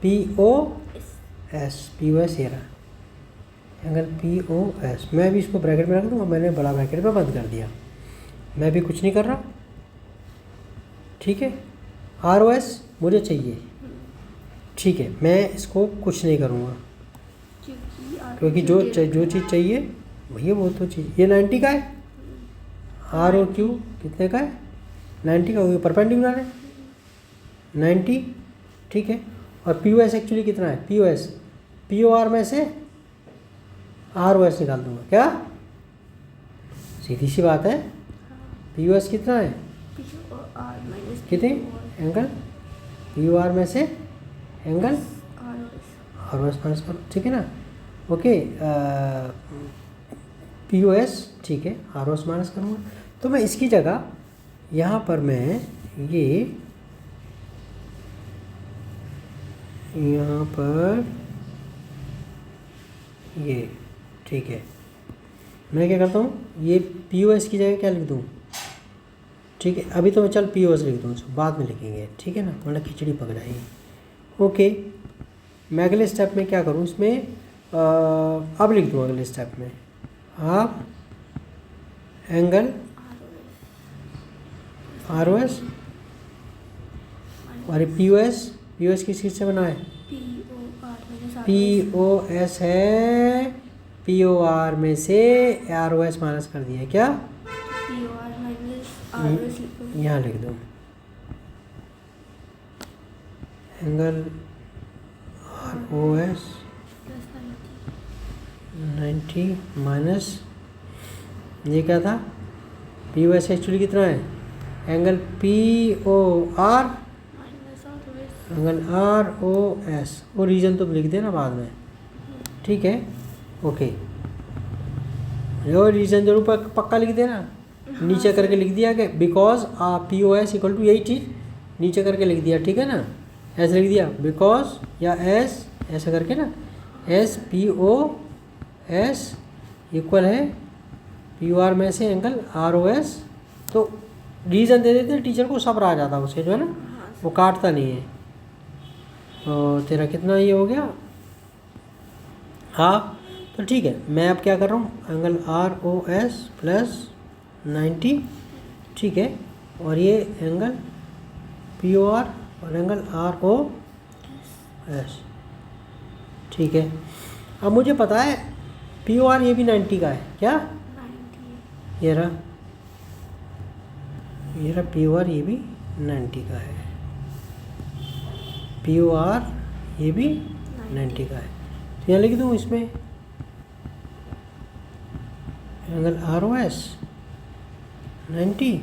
पी ओ एस ये रहा एंगल पी ओ एस। मैं भी इसको ब्रैकेट में रख दूँ, और मैंने बड़ा ब्रैकेट में बंद कर दिया, मैं भी कुछ नहीं कर रहा, ठीक है। आर ओ एस मुझे चाहिए, ठीक है, मैं इसको कुछ नहीं करूँगा, क्योंकि जो चीज़ चाहिए भैया वो तो चीज़, ये 90 का है, आर ओ क्यू कितने का है, 90 का, वो परपेंडिकुलर है 90, ठीक है। और पी ओ एस एक्चुअली कितना है, पी ओ आर में से आर ओ एस निकाल दूंगा, क्या सीधी सी बात है, पी ओ एस कितना है, कितने एंगल, पी ओ आर में से angle R O S minus करो, ठीक है ना, ओके, पी ओ एस, ठीक है, आर ओ एस माइनस करूँगा। तो मैं इसकी जगह यहाँ पर मैं यहाँ पर ये, ठीक है, मैं क्या करता हूँ, ये पी ओ एस की जगह क्या लिख दूँ, ठीक है, अभी तो मैं चल पी ओ एस लिख दूँ, बाद में लिखेंगे, ठीक है ना, वरना खिचड़ी पक जाएगी। ओके, मैं अगले स्टेप में क्या करूँ, इसमें अब लिख दूँ अगले स्टेप में, आप एंगल आर ओ एस, और पी ओ एस किस चीज़ से बना है, पी ओ एस है, पी ओ आर में से आर ओ एस माइनस कर दिया, क्या यहाँ लिख दो, angle R O S 90 minus, ये क्या था, पी ओ एस एक्चुअली कितना है, angle P O R, angle R O S, वो रीजन तो लिख देना बाद में, ठीक है, ओके, वो रीजन जरूर पक्का लिख देना, नीचे करके लिख दिया कि because P O S equal to यही चीज़ नीचे करके लिख दिया, ठीक है ना, ऐसे लिख दिया बिकॉज, या एस ऐसा करके ना, S P O S equal है पी ओ आर में से एंगल आर ओ एस, तो रीज़न दे देते टीचर को, सब आ जाता उसे, जो है ना वो काटता नहीं है। तो तेरा कितना ये हो गया, हाँ, तो ठीक है, मैं अब क्या कर रहा हूँ, angle R O S plus 90, ठीक है। और ये एंगल POR और एंगल ROS, ठीक है। अब मुझे पता है POR ये भी 90 का है, क्या? 90। ये रहा POR ये भी 90 का है, POR ये भी 90 का है। तो यहाँ लिख दूँ इसमें एंगल ROS 90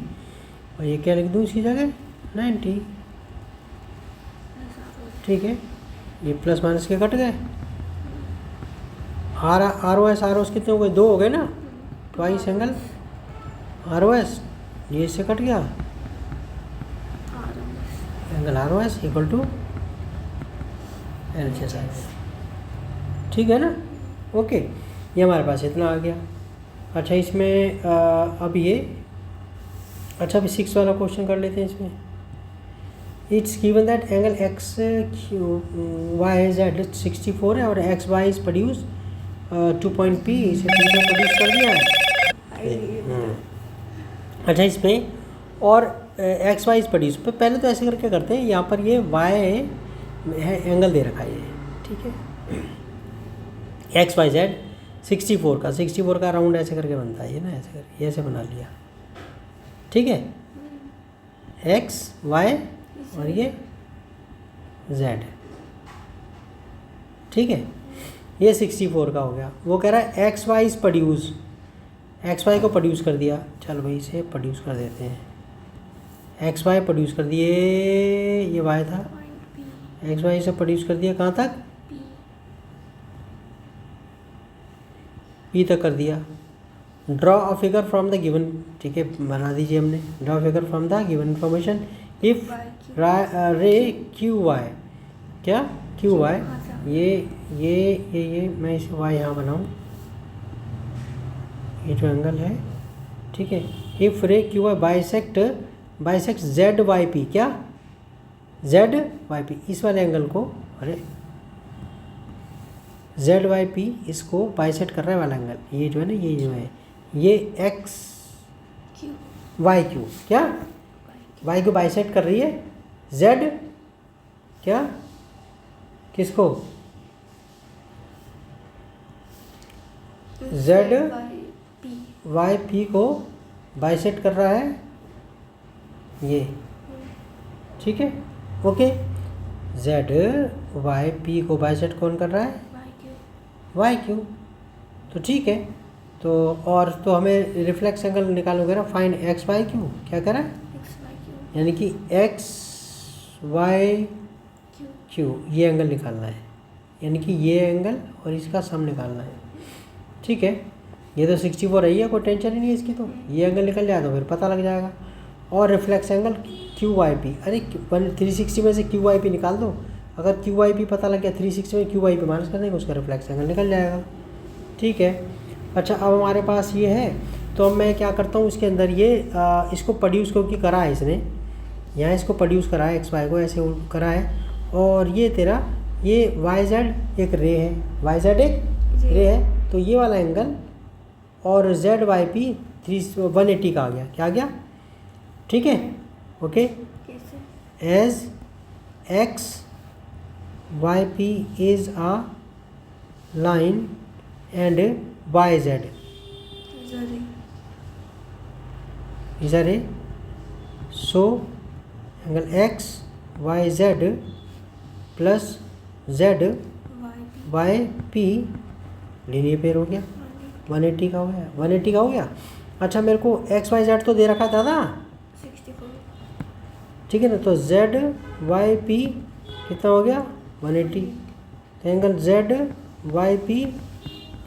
और ये क्या लिख दूँ इसकी जगह 90, ठीक है। ये प्लस माइनस के कट गए, ROS कितने हो गए? 2 हो गए ना, ट्वाइस एंगल ROS, ये इससे कट गया, angle ROS equal to LHS, ठीक है ना। ओके, ये हमारे पास इतना आ गया। अच्छा इसमें अब ये, अच्छा अभी 6 वाला क्वेश्चन कर लेते हैं। इसमें it's given that angle XY Z 64 है और XY is produce 2 point P, इसे प्रोड्यूस कर दिया है। अच्छा इसमें और XY इज प्रोड्यूस, पहले तो ऐसे करके करते हैं, यहाँ पर ये Y है, एंगल दे रखा है ये, ठीक है। XYZ 64 का राउंड ऐसे करके बनता है ये ना, ऐसे करके ऐसे बना लिया, ठीक है। XY और ये Z, ठीक है। ये 64 का हो गया। वो कह रहा है XY इज प्रोड्यूस, XY को प्रोड्यूस कर दिया, चल भाई इसे प्रोड्यूस कर देते हैं। XY प्रोड्यूस कर दिए, ये Y था, XY से प्रोड्यूस कर दिया कहाँ तक? P तक कर दिया। Draw a figure from the given, ठीक है, बना दीजिए हमने। Draw figure from the given information if रे QY, क्या QY, ये मैं इसे Y यहाँ बनाऊँ, ये जो एंगल है, ठीक है। इफ रे QY बाइसेक्ट ZYP, क्या ZYP, इस वाले एंगल को, अरे ZYP इसको बाइसेक्ट कर रहा है वाला एंगल, ये जो है ना, ये जो है ये YQ, क्या Y को बाइसेक्ट कर रही है, Z क्या किसको, ZYP को बाइसेक्ट कर रहा है ये, ठीक है। ओके, ZYP को बाइसेक्ट कौन कर रहा है? YQ, तो ठीक है। तो और तो हमें रिफ्लेक्स एंगल निकालोगे ना, फाइंड XYQ, क्या कह रहा है? यानी कि XYQ ये एंगल निकालना है, यानी कि ये एंगल और इसका सम निकालना है, ठीक है। ये तो 64 है, ये कोई टेंशन ही नहीं है इसकी, तो ये एंगल निकल जाए तो फिर पता लग जाएगा। और रिफ्लेक्स एंगल QYP, अरे 360 में से QYP निकाल दो, अगर QYP पता लग गया 360 में QYP माइनस कर देंगे, उसका रिफ्लेक्स एंगल निकल जाएगा, ठीक है। अच्छा अब हमारे पास ये है, तो मैं क्या करता हूँ इसके अंदर ये इसको प्रोड्यूस क्योंकि करा है इसने, यहाँ इसको प्रोड्यूस करा है, XY को ऐसे करा है, और ये तेरा ये YZ एक रे है, YZ एक रे है, तो ये वाला एंगल और ZYP 180 का आ गया, क्या आ गया, ठीक है। Okay, as XYP is a line and YZ is a ray, so angle XYZ plus ZYP linear pair हो गया, 180 का हो गया, 180 का हो गया। अच्छा मेरे को XYZ तो दे रखा था ना 64, ठीक है ना, तो ZYP कितना हो गया 180, तो एंगल ZYP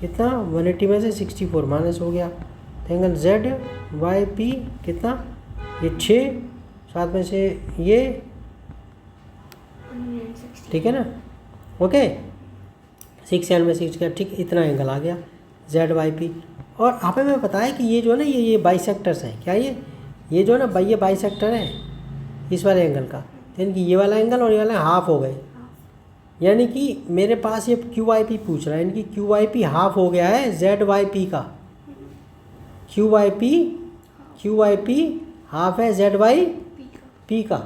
कितना 180 में से 64 माइनस हो गया, तो एंगल ZYP कितना, ये 6, 7 में से ये, 160, ठीक है ना। ओके 6 एंड में 6 का, ठीक, इतना एंगल आ गया ZYP। और यहाँ पे मैं बताया कि ये जो है ना, ये बाइसेक्टर्स हैं, क्या ये जो है ना ये बाइसेक्टर है इस वाले एंगल का, यानी कि ये वाला एंगल और ये वाला हाफ हो गए, यानी कि मेरे पास ये QYP पूछ रहा है, यानी कि QYP हाफ हो गया है ZYP का, QYP Q by P half है जेड बाई पी का पी का,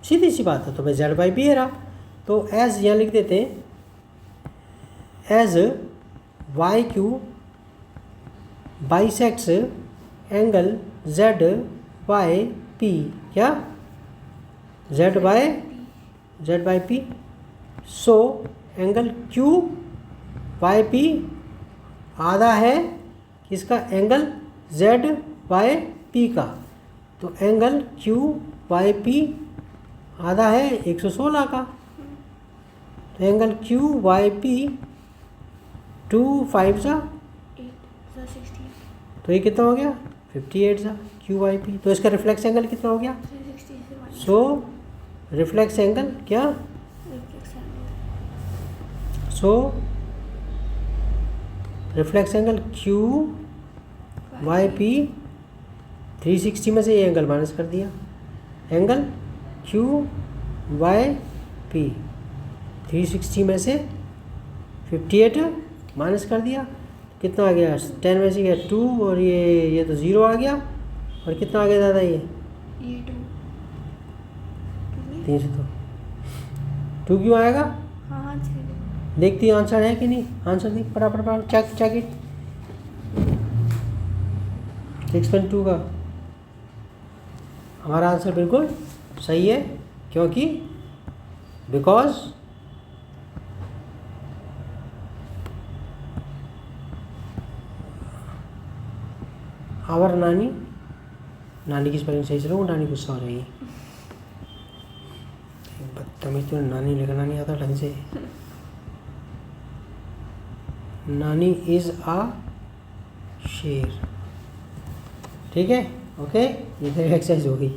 सीधी सी बात है। तो भाई जेड बाई पी है रहा, तो एज यहाँ लिख देते हैं as Y Q bisects angle Z by P, क्या Z by P, so angle Q by P आधा है किसका, एंगल जेड बाई पी का। तो एंगल क्यू बाई पी आधा है 116 का, तो एंगल क्यू बाई पी 2 5 सा, 8 60 तो ये कितना हो गया 58 सा क्यू बाई पी। तो इसका रिफ्लेक्स एंगल कितना हो गया, 360 से माइनस सो रिफ्लेक्स एंगल क्या, reflex angle so reflex angle Q Y P 360 में से ये एंगल माइनस कर दिया, एंगल क्यू वाई पी 360 में से 58 माइनस कर दिया, कितना आ गया 10 में से गया 2 और ये तो 0 आ गया, और कितना आ गया दादा ये 2 3 से, तो 2 क्यों आएगा, हाँ हाँ चलिए देखती आंसर है कि नहीं, आंसर देख फटाफट चेक इट 6.2 का हमारा आंसर बिल्कुल सही है, क्योंकि बिकॉज आवर नानी की स्पेलिंग सही चलो, नानी गुस्सा हो रही है, बदतमीज, तो नानी लिखना नहीं आता ढंग से, नानी इज आ शेर, ठीक है ओके, ये एक्सरसाइज हो गई।